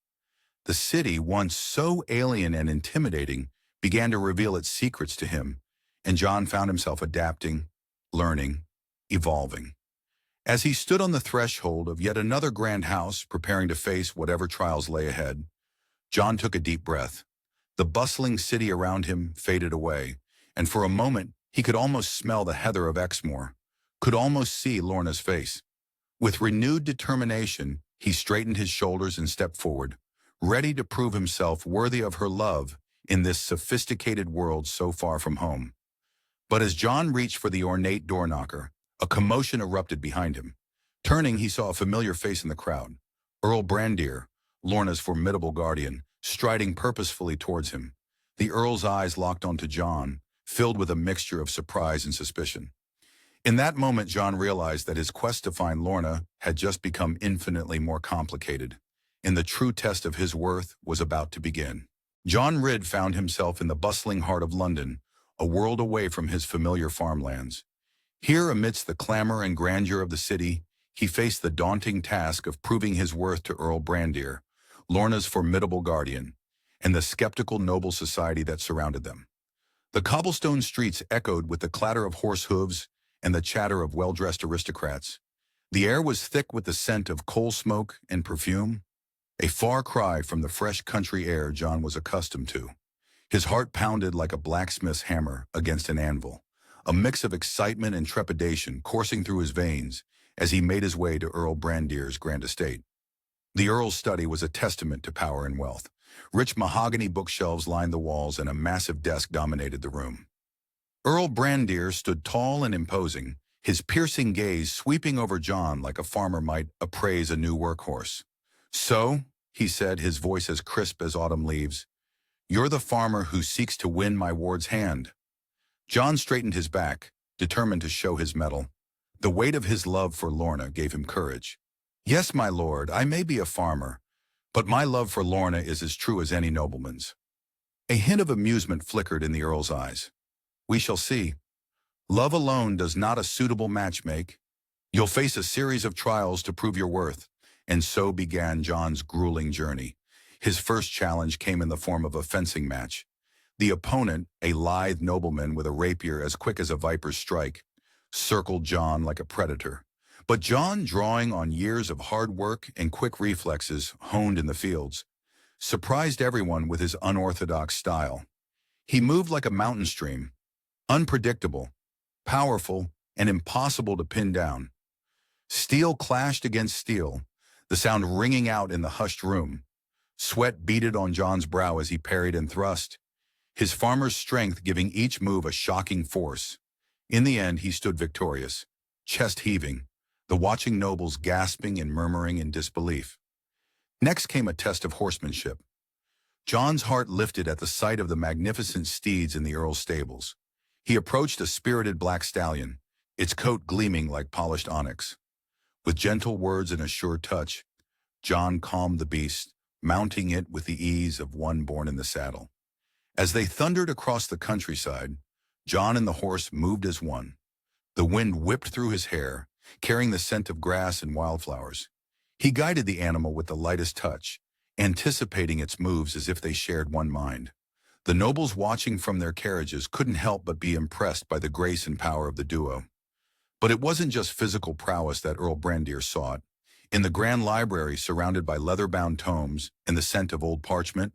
The city, once so alien and intimidating, began to reveal its secrets to him, and John found himself adapting, learning, evolving. As he stood on the threshold of yet another grand house, preparing to face whatever trials lay ahead, John took a deep breath. The bustling city around him faded away, and for a moment he could almost smell the heather of Exmoor, could almost see Lorna's face. With renewed determination, he straightened his shoulders and stepped forward, ready to prove himself worthy of her love in this sophisticated world so far from home. But as John reached for the ornate door knocker, a commotion erupted behind him. Turning, he saw a familiar face in the crowd. Earl Brandir, Lorna's formidable guardian, striding purposefully towards him. The Earl's eyes locked onto John, filled with a mixture of surprise and suspicion. In that moment, John realized that his quest to find Lorna had just become infinitely more complicated, and the true test of his worth was about to begin. John Ridd found himself in the bustling heart of London, a world away from his familiar farmlands. Here, amidst the clamor and grandeur of the city, he faced the daunting task of proving his worth to Earl Brandir, Lorna's formidable guardian, and the skeptical noble society that surrounded them. The cobblestone streets echoed with the clatter of horse hooves and the chatter of well-dressed aristocrats. The air was thick with the scent of coal smoke and perfume, a far cry from the fresh country air John was accustomed to. His heart pounded like a blacksmith's hammer against an anvil, a mix of excitement and trepidation coursing through his veins as he made his way to Earl Brandir's grand estate. The Earl's study was a testament to power and wealth. Rich mahogany bookshelves lined the walls and a massive desk dominated the room. Earl Brandir stood tall and imposing, his piercing gaze sweeping over John like a farmer might appraise a new workhorse. "So," he said, his voice as crisp as autumn leaves, "you're the farmer who seeks to win my ward's hand." John straightened his back, determined to show his mettle. The weight of his love for Lorna gave him courage. "Yes, my lord, I may be a farmer, but my love for Lorna is as true as any nobleman's." A hint of amusement flickered in the Earl's eyes. "We shall see. Love alone does not a suitable match make. You'll face a series of trials to prove your worth." And so began John's grueling journey. His first challenge came in the form of a fencing match. The opponent, a lithe nobleman with a rapier as quick as a viper's strike, circled John like a predator. But John, drawing on years of hard work and quick reflexes honed in the fields, surprised everyone with his unorthodox style. He moved like a mountain stream, unpredictable, powerful, and impossible to pin down. Steel clashed against steel, the sound ringing out in the hushed room. Sweat beaded on John's brow as he parried and thrust, his farmer's strength giving each move a shocking force. In the end, he stood victorious, chest heaving, the watching nobles gasping and murmuring in disbelief. Next came a test of horsemanship. John's heart lifted at the sight of the magnificent steeds in the Earl's stables. He approached a spirited black stallion, its coat gleaming like polished onyx. With gentle words and a sure touch, John calmed the beast, mounting it with the ease of one born in the saddle. As they thundered across the countryside, John and the horse moved as one. The wind whipped through his hair, carrying the scent of grass and wildflowers. He guided the animal with the lightest touch, anticipating its moves as if they shared one mind. The nobles watching from their carriages couldn't help but be impressed by the grace and power of the duo. But it wasn't just physical prowess that Earl Brandir sought. In the grand library surrounded by leather-bound tomes and the scent of old parchment,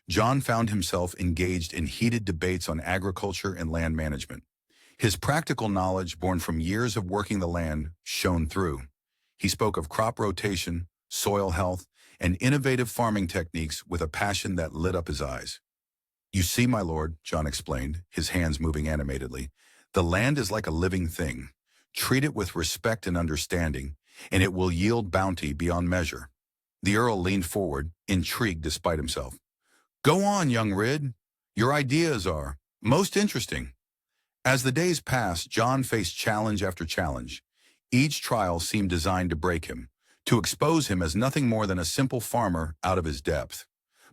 John found himself engaged in heated debates on agriculture and land management. His practical knowledge, born from years of working the land, shone through. He spoke of crop rotation, soil health, and innovative farming techniques with a passion that lit up his eyes. "You see, my lord," John explained, his hands moving animatedly, "the land is like a living thing. Treat it with respect and understanding, and it will yield bounty beyond measure." The Earl leaned forward, intrigued despite himself. "Go on, young Ridd. Your ideas are most interesting." As the days passed, John faced challenge after challenge. Each trial seemed designed to break him, to expose him as nothing more than a simple farmer out of his depth.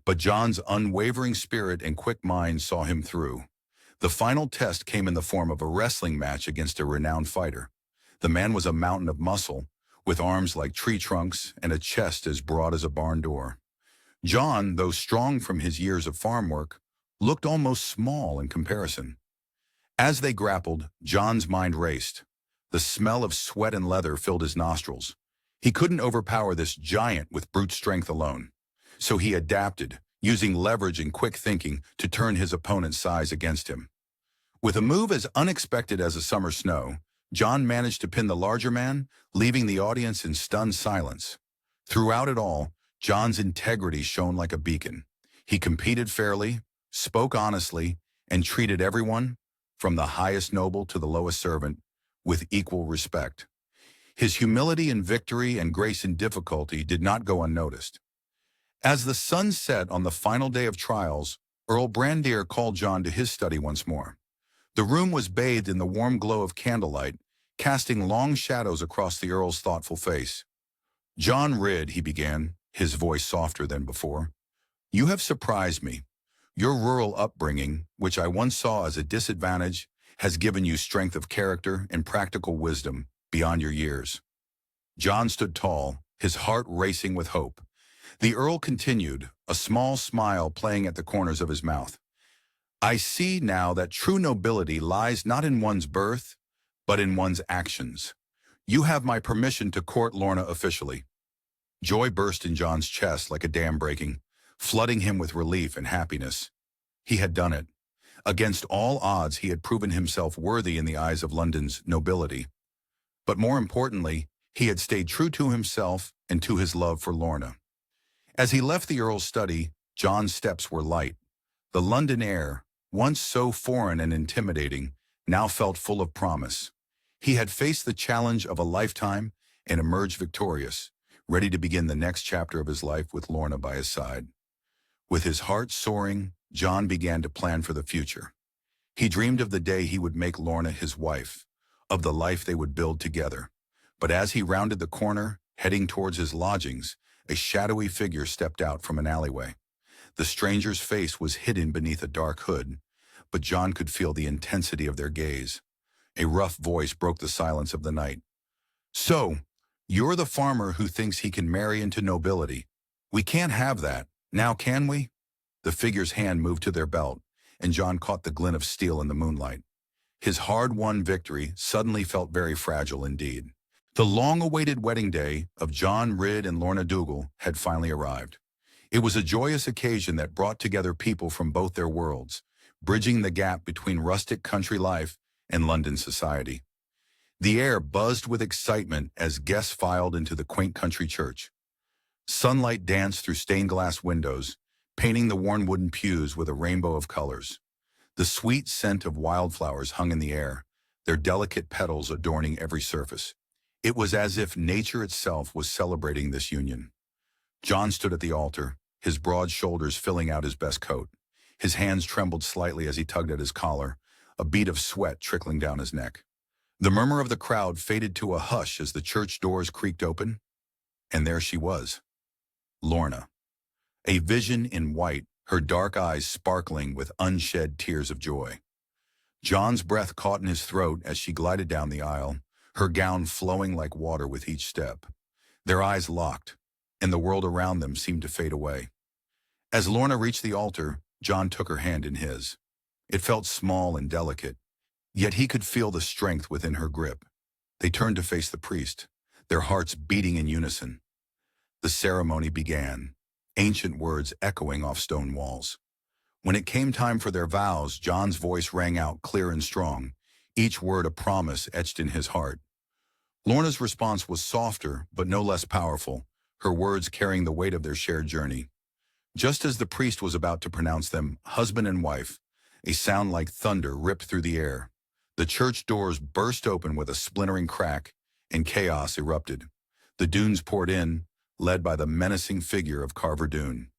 But John's unwavering spirit and quick mind saw him through. The final test came in the form of a wrestling match against a renowned fighter. The man was a mountain of muscle, with arms like tree trunks and a chest as broad as a barn door. John, though strong from his years of farm work, looked almost small in comparison. As they grappled, John's mind raced. The smell of sweat and leather filled his nostrils. He couldn't overpower this giant with brute strength alone. So he adapted, using leverage and quick thinking to turn his opponent's size against him. With a move as unexpected as a summer snow, John managed to pin the larger man, leaving the audience in stunned silence. Throughout it all, John's integrity shone like a beacon. He competed fairly, spoke honestly, and treated everyone, from the highest noble to the lowest servant, with equal respect. His humility in victory and grace in difficulty did not go unnoticed. As the sun set on the final day of trials, Earl Brandir called John to his study once more. The room was bathed in the warm glow of candlelight, casting long shadows across the Earl's thoughtful face. "John Ridd," he began, his voice softer than before, "you have surprised me. Your rural upbringing, which I once saw as a disadvantage, has given you strength of character and practical wisdom beyond your years." John stood tall, his heart racing with hope. The Earl continued, a small smile playing at the corners of his mouth. "I see now that true nobility lies not in one's birth, but in one's actions. You have my permission to court Lorna officially." Joy burst in John's chest like a dam breaking, flooding him with relief and happiness. He had done it. Against all odds, he had proven himself worthy in the eyes of London's nobility. But more importantly, he had stayed true to himself and to his love for Lorna. As he left the Earl's study, John's steps were light. The London air, once so foreign and intimidating, now felt full of promise. He had faced the challenge of a lifetime and emerged victorious, ready to begin the next chapter of his life with Lorna by his side. With his heart soaring, John began to plan for the future. He dreamed of the day he would make Lorna his wife, of the life they would build together. But as he rounded the corner, heading towards his lodgings, a shadowy figure stepped out from an alleyway. The stranger's face was hidden beneath a dark hood, but John could feel the intensity of their gaze. A rough voice broke the silence of the night. "So, you're the farmer who thinks he can marry into nobility. We can't have that, now can we?" The figure's hand moved to their belt, and John caught the glint of steel in the moonlight. His hard-won victory suddenly felt very fragile indeed. The long-awaited wedding day of John Ridd and Lorna Dougal had finally arrived. It was a joyous occasion that brought together people from both their worlds, bridging the gap between rustic country life and London society. The air buzzed with excitement as guests filed into the quaint country church. Sunlight danced through stained-glass windows, painting the worn wooden pews with a rainbow of colors. The sweet scent of wildflowers hung in the air, their delicate petals adorning every surface. It was as if nature itself was celebrating this union. John stood at the altar, his broad shoulders filling out his best coat. His hands trembled slightly as he tugged at his collar, a bead of sweat trickling down his neck. The murmur of the crowd faded to a hush as the church doors creaked open, and there she was, Lorna. A vision in white, her dark eyes sparkling with unshed tears of joy. John's breath caught in his throat as she glided down the aisle, her gown flowing like water with each step. Their eyes locked, and the world around them seemed to fade away. As Lorna reached the altar, John took her hand in his. It felt small and delicate, yet he could feel the strength within her grip. They turned to face the priest, their hearts beating in unison. The ceremony began, ancient words echoing off stone walls. When it came time for their vows, John's voice rang out clear and strong, each word a promise etched in his heart. Lorna's response was softer, but no less powerful, her words carrying the weight of their shared journey. Just as the priest was about to pronounce them husband and wife, a sound like thunder ripped through the air. The church doors burst open with a splintering crack, and chaos erupted. The Dunes poured in, led by the menacing figure of Carver Dune.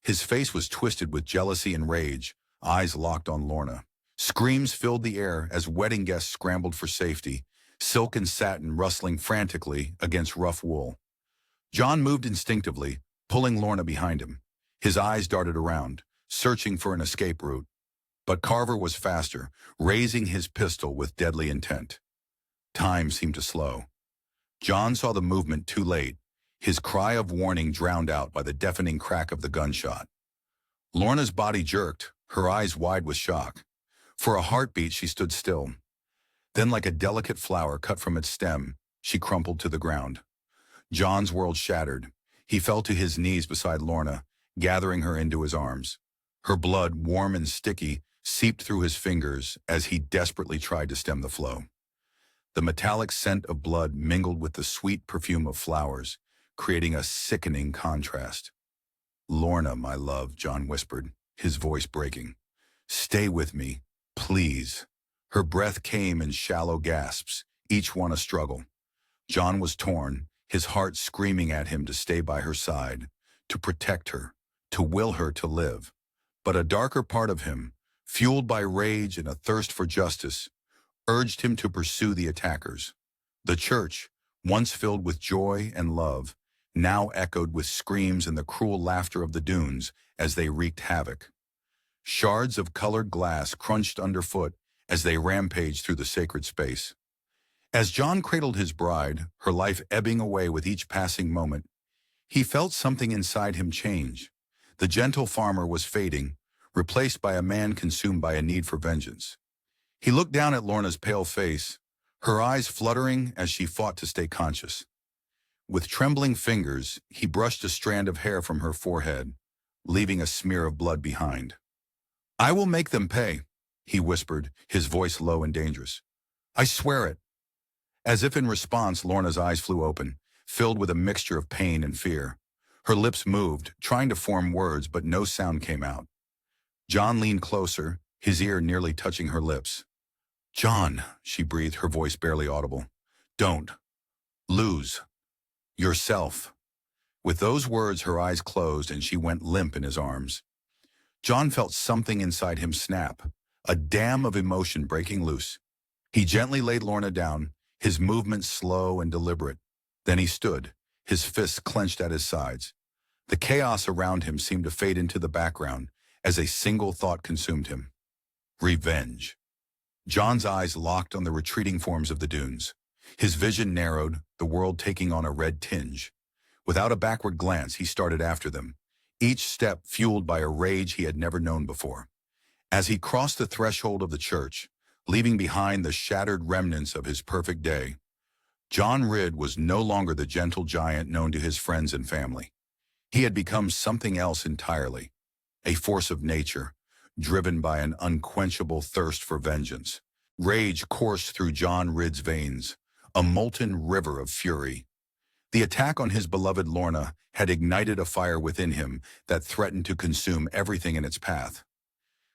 His face was twisted with jealousy and rage, eyes locked on Lorna. Screams filled the air as wedding guests scrambled for safety, silk and satin rustling frantically against rough wool. John moved instinctively, pulling Lorna behind him. His eyes darted around, searching for an escape route. But Carver was faster, raising his pistol with deadly intent. Time seemed to slow. John saw the movement too late, his cry of warning drowned out by the deafening crack of the gunshot. Lorna's body jerked, her eyes wide with shock. For a heartbeat, she stood still. Then, like a delicate flower cut from its stem, she crumpled to the ground. John's world shattered. He fell to his knees beside Lorna, gathering her into his arms. Her blood, warm and sticky, seeped through his fingers as he desperately tried to stem the flow. The metallic scent of blood mingled with the sweet perfume of flowers, creating a sickening contrast. "Lorna, my love," John whispered, his voice breaking. "Stay with me, please." Her breath came in shallow gasps, each one a struggle. John was torn, his heart screaming at him to stay by her side, to protect her, to will her to live. But a darker part of him, fueled by rage and a thirst for justice, urged him to pursue the attackers. The church, once filled with joy and love, now echoed with screams and the cruel laughter of the Dunes as they wreaked havoc. Shards of colored glass crunched underfoot as they rampaged through the sacred space. As John cradled his bride, her life ebbing away with each passing moment, he felt something inside him change. The gentle farmer was fading, replaced by a man consumed by a need for vengeance. He looked down at Lorna's pale face, her eyes fluttering as she fought to stay conscious. With trembling fingers, he brushed a strand of hair from her forehead, leaving a smear of blood behind. "I will make them pay," he whispered, his voice low and dangerous. "I swear it." As if in response, Lorna's eyes flew open, filled with a mixture of pain and fear. Her lips moved, trying to form words, but no sound came out. John leaned closer, his ear nearly touching her lips. "John," she breathed, her voice barely audible. "Don't lose yourself." With those words, her eyes closed and she went limp in his arms. John felt something inside him snap, a dam of emotion breaking loose. He gently laid Lorna down, his movements slow and deliberate. Then he stood, his fists clenched at his sides. The chaos around him seemed to fade into the background as a single thought consumed him. Revenge. John's eyes locked on the retreating forms of the Dunes. His vision narrowed, the world taking on a red tinge. Without a backward glance, he started after them, each step fueled by a rage he had never known before. As he crossed the threshold of the church, leaving behind the shattered remnants of his perfect day, John Ridd was no longer the gentle giant known to his friends and family. He had become something else entirely, a force of nature, driven by an unquenchable thirst for vengeance. Rage coursed through John Ridd's veins, a molten river of fury. The attack on his beloved Lorna had ignited a fire within him that threatened to consume everything in its path.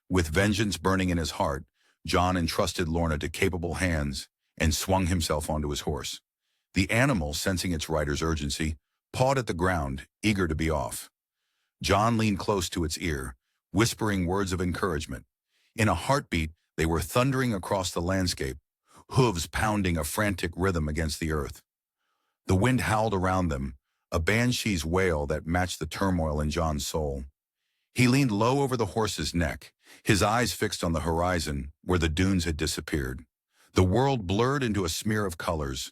With vengeance burning in his heart, John entrusted Lorna to capable hands and swung himself onto his horse. The animal, sensing its rider's urgency, pawed at the ground, eager to be off. John leaned close to its ear, whispering words of encouragement. In a heartbeat, they were thundering across the landscape, hooves pounding a frantic rhythm against the earth. The wind howled around them, a banshee's wail that matched the turmoil in John's soul. He leaned low over the horse's neck, his eyes fixed on the horizon where the Dunes had disappeared. The world blurred into a smear of colors,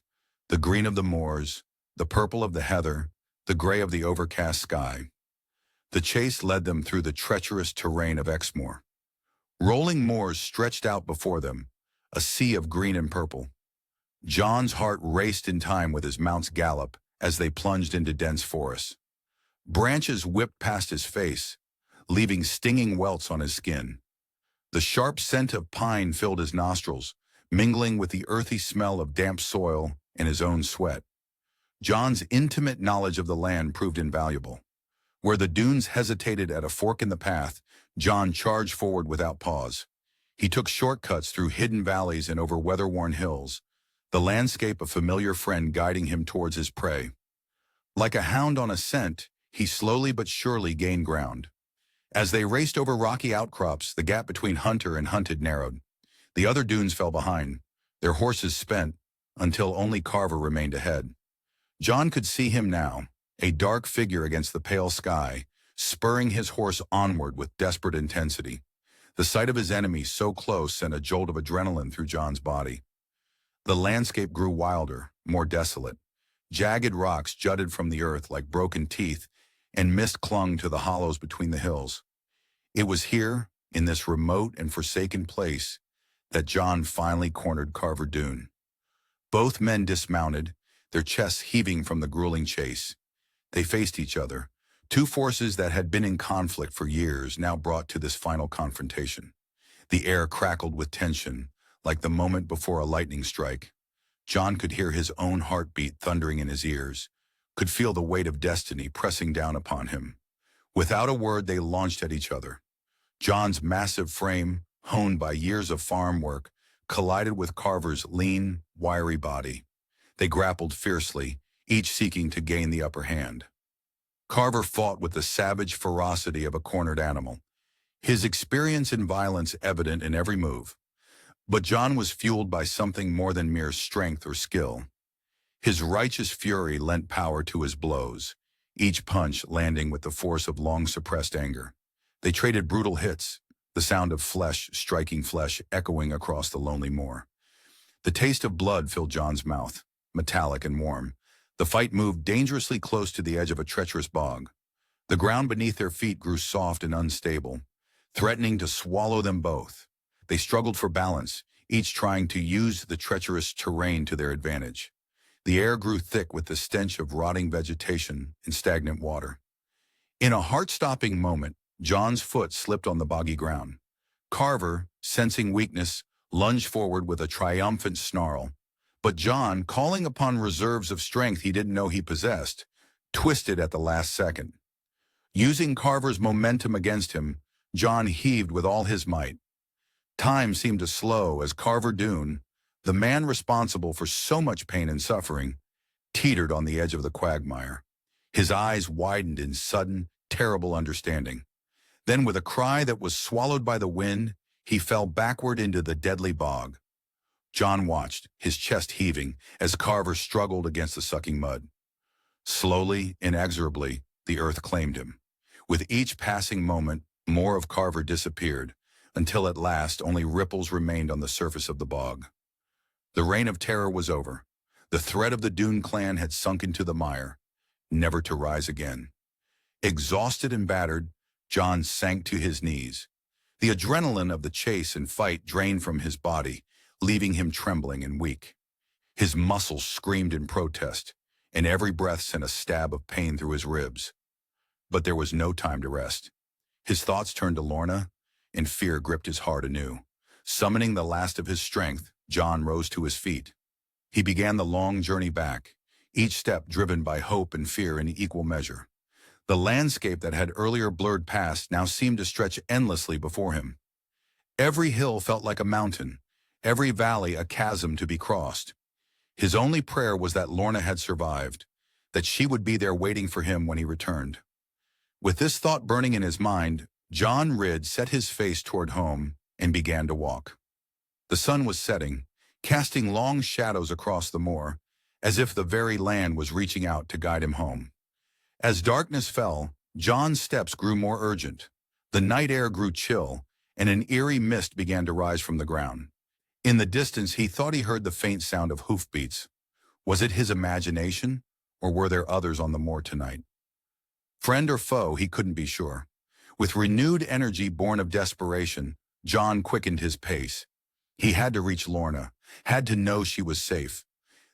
the green of the moors, the purple of the heather, the gray of the overcast sky. The chase led them through the treacherous terrain of Exmoor. Rolling moors stretched out before them, a sea of green and purple. John's heart raced in time with his mount's gallop as they plunged into dense forests. Branches whipped past his face, leaving stinging welts on his skin. The sharp scent of pine filled his nostrils, mingling with the earthy smell of damp soil and his own sweat. John's intimate knowledge of the land proved invaluable. Where the dunes hesitated at a fork in the path, John charged forward without pause. He took shortcuts through hidden valleys and over weather-worn hills, the landscape a familiar friend guiding him towards his prey. Like a hound on a scent, he slowly but surely gained ground. As they raced over rocky outcrops, the gap between hunter and hunted narrowed. The other dunes fell behind, their horses spent, until only Carver remained ahead. John could see him now, a dark figure against the pale sky, spurring his horse onward with desperate intensity. The sight of his enemy so close sent a jolt of adrenaline through John's body. The landscape grew wilder, more desolate. Jagged rocks jutted from the earth like broken teeth, and mist clung to the hollows between the hills. It was here, in this remote and forsaken place, that John finally cornered Carver Doone. Both men dismounted, their chests heaving from the grueling chase. They faced each other, two forces that had been in conflict for years now brought to this final confrontation. The air crackled with tension, like the moment before a lightning strike. John could hear his own heartbeat thundering in his ears, could feel the weight of destiny pressing down upon him. Without a word, they launched at each other. John's massive frame, honed by years of farm work, collided with Carver's lean, wiry body. They grappled fiercely, each seeking to gain the upper hand. Carver fought with the savage ferocity of a cornered animal, his experience in violence evident in every move. But John was fueled by something more than mere strength or skill. His righteous fury lent power to his blows, each punch landing with the force of long-suppressed anger. They traded brutal hits, the sound of flesh striking flesh echoing across the lonely moor. The taste of blood filled John's mouth, metallic and warm. The fight moved dangerously close to the edge of a treacherous bog. The ground beneath their feet grew soft and unstable, threatening to swallow them both. They struggled for balance, each trying to use the treacherous terrain to their advantage. The air grew thick with the stench of rotting vegetation and stagnant water. In a heart-stopping moment, John's foot slipped on the boggy ground. Carver, sensing weakness, lunged forward with a triumphant snarl. But John, calling upon reserves of strength he didn't know he possessed, twisted at the last second. Using Carver's momentum against him, John heaved with all his might. Time seemed to slow as Carver Doone, the man responsible for so much pain and suffering, teetered on the edge of the quagmire. His eyes widened in sudden, terrible understanding. Then, with a cry that was swallowed by the wind, he fell backward into the deadly bog. John watched, his chest heaving, as Carver struggled against the sucking mud. Slowly, inexorably, the earth claimed him. With each passing moment, more of Carver disappeared, until at last only ripples remained on the surface of the bog. The reign of terror was over. The thread of the Doone clan had sunk into the mire, never to rise again. Exhausted and battered, John sank to his knees. The adrenaline of the chase and fight drained from his body, leaving him trembling and weak. His muscles screamed in protest, and every breath sent a stab of pain through his ribs. But there was no time to rest. His thoughts turned to Lorna, and fear gripped his heart anew. Summoning the last of his strength, John rose to his feet. He began the long journey back, each step driven by hope and fear in equal measure. The landscape that had earlier blurred past now seemed to stretch endlessly before him. Every hill felt like a mountain, every valley a chasm to be crossed. His only prayer was that Lorna had survived, that she would be there waiting for him when he returned. With this thought burning in his mind, John Ridd set his face toward home and began to walk. The sun was setting, casting long shadows across the moor, as if the very land was reaching out to guide him home. As darkness fell, John's steps grew more urgent. The night air grew chill, and an eerie mist began to rise from the ground. In the distance, he thought he heard the faint sound of hoofbeats. Was it his imagination, or were there others on the moor tonight? Friend or foe, he couldn't be sure. With renewed energy born of desperation, John quickened his pace. He had to reach Lorna, had to know she was safe.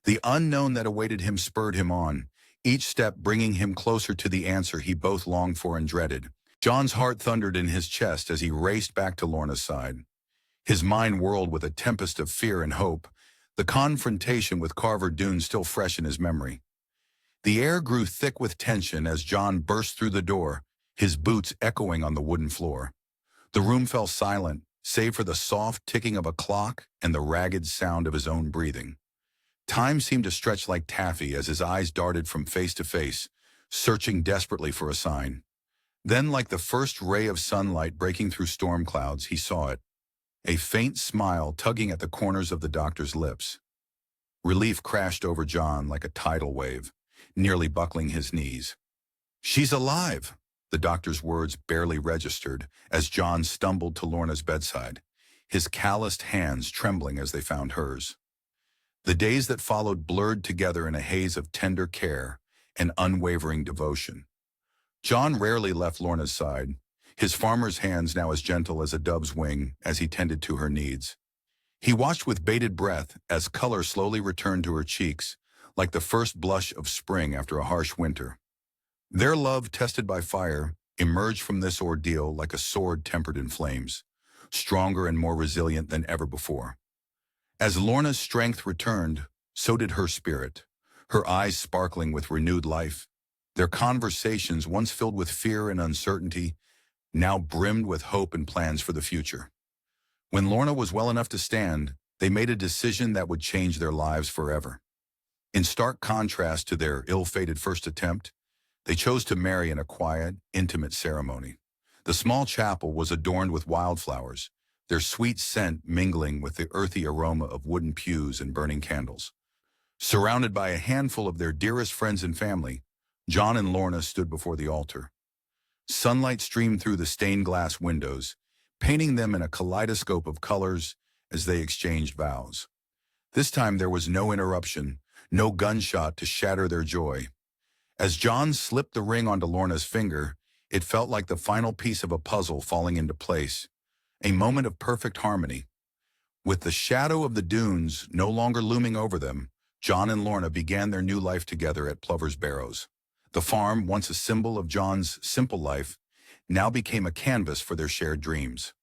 The unknown that awaited him spurred him on, each step bringing him closer to the answer he both longed for and dreaded. John's heart thundered in his chest as he raced back to Lorna's side. His mind whirled with a tempest of fear and hope, the confrontation with Carver Doone still fresh in his memory. The air grew thick with tension as John burst through the door, his boots echoing on the wooden floor. The room fell silent, save for the soft ticking of a clock and the ragged sound of his own breathing. Time seemed to stretch like taffy as his eyes darted from face to face, searching desperately for a sign. Then, like the first ray of sunlight breaking through storm clouds, he saw it. A faint smile tugging at the corners of the doctor's lips. Relief crashed over John like a tidal wave, nearly buckling his knees. "She's alive!" The doctor's words barely registered as John stumbled to Lorna's bedside, his calloused hands trembling as they found hers. The days that followed blurred together in a haze of tender care and unwavering devotion. John rarely left Lorna's side, his farmer's hands now as gentle as a dove's wing as he tended to her needs. He watched with bated breath as color slowly returned to her cheeks, like the first blush of spring after a harsh winter. Their love, tested by fire, emerged from this ordeal like a sword tempered in flames, stronger and more resilient than ever before. As Lorna's strength returned, so did her spirit, her eyes sparkling with renewed life. Their conversations, once filled with fear and uncertainty, now brimmed with hope and plans for the future. When Lorna was well enough to stand, they made a decision that would change their lives forever. In stark contrast to their ill-fated first attempt, they chose to marry in a quiet, intimate ceremony. The small chapel was adorned with wildflowers, their sweet scent mingling with the earthy aroma of wooden pews and burning candles. Surrounded by a handful of their dearest friends and family, John and Lorna stood before the altar. Sunlight streamed through the stained glass windows, painting them in a kaleidoscope of colors as they exchanged vows. This time there was no interruption, no gunshot to shatter their joy. As John slipped the ring onto Lorna's finger, it felt like the final piece of a puzzle falling into place, a moment of perfect harmony. With the shadow of the dunes no longer looming over them, John and Lorna began their new life together at Plover's Barrows. The farm, once a symbol of John's simple life, now became a canvas for their shared dreams.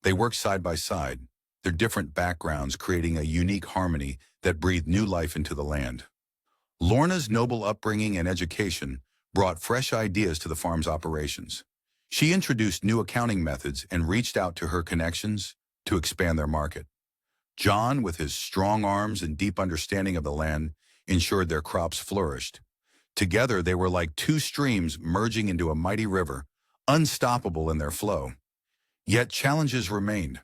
They worked side by side, their different backgrounds creating a unique harmony that breathed new life into the land. Lorna's noble upbringing and education brought fresh ideas to the farm's operations. She introduced new accounting methods and reached out to her connections to expand their market. John, with his strong arms and deep understanding of the land, ensured their crops flourished. Together, they were like two streams merging into a mighty river, unstoppable in their flow. Yet challenges remained.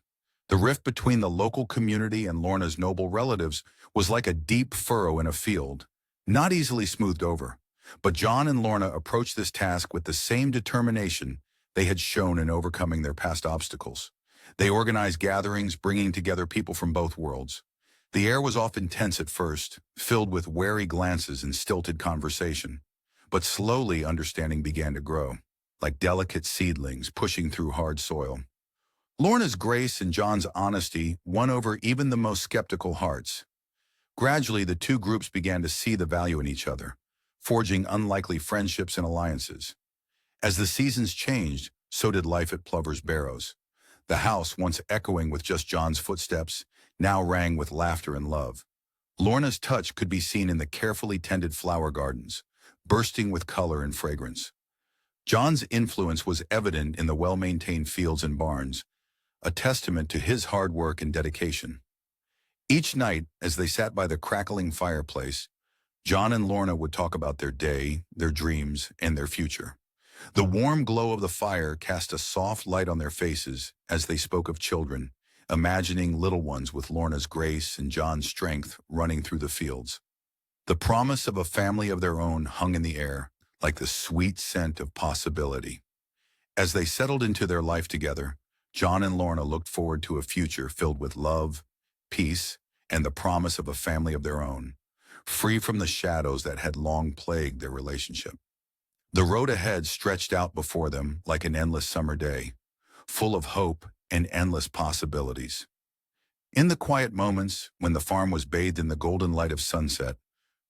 The rift between the local community and Lorna's noble relatives was like a deep furrow in a field, not easily smoothed over. But John and Lorna approached this task with the same determination they had shown in overcoming their past obstacles. They organized gatherings, bringing together people from both worlds. The air was often tense at first, filled with wary glances and stilted conversation. But slowly understanding began to grow, like delicate seedlings pushing through hard soil. Lorna's grace and John's honesty won over even the most skeptical hearts. Gradually, the two groups began to see the value in each other, forging unlikely friendships and alliances. As the seasons changed, so did life at Plover's Barrows. The house, once echoing with just John's footsteps, now rang with laughter and love. Lorna's touch could be seen in the carefully tended flower gardens, bursting with color and fragrance. John's influence was evident in the well-maintained fields and barns, a testament to his hard work and dedication. Each night, as they sat by the crackling fireplace, John and Lorna would talk about their day, their dreams, and their future. The warm glow of the fire cast a soft light on their faces as they spoke of children, imagining little ones with Lorna's grace and John's strength running through the fields. The promise of a family of their own hung in the air, like the sweet scent of possibility. As they settled into their life together, John and Lorna looked forward to a future filled with love, peace, and the promise of a family of their own. free from the shadows that had long plagued their relationship. The road ahead stretched out before them like an endless summer day, full of hope and endless possibilities. In the quiet moments, when the farm was bathed in the golden light of sunset,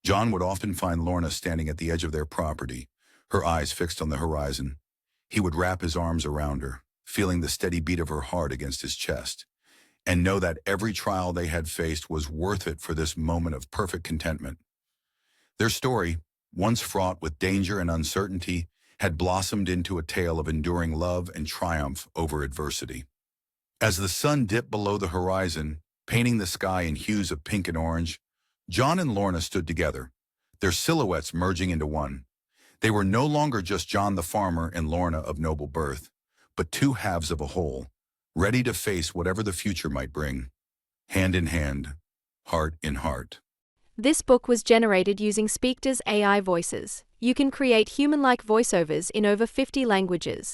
John would often find Lorna standing at the edge of their property, her eyes fixed on the horizon. He would wrap his arms around her, feeling the steady beat of her heart against his chest, and know that every trial they had faced was worth it for this moment of perfect contentment. Their story, once fraught with danger and uncertainty, had blossomed into a tale of enduring love and triumph over adversity. As the sun dipped below the horizon, painting the sky in hues of pink and orange, John and Lorna stood together, their silhouettes merging into one. They were no longer just John the farmer and Lorna of noble birth, but two halves of a whole, ready to face whatever the future might bring, hand in hand, heart in heart. This book was generated using Speakter's AI voices. You can create human-like voiceovers in over 50 languages.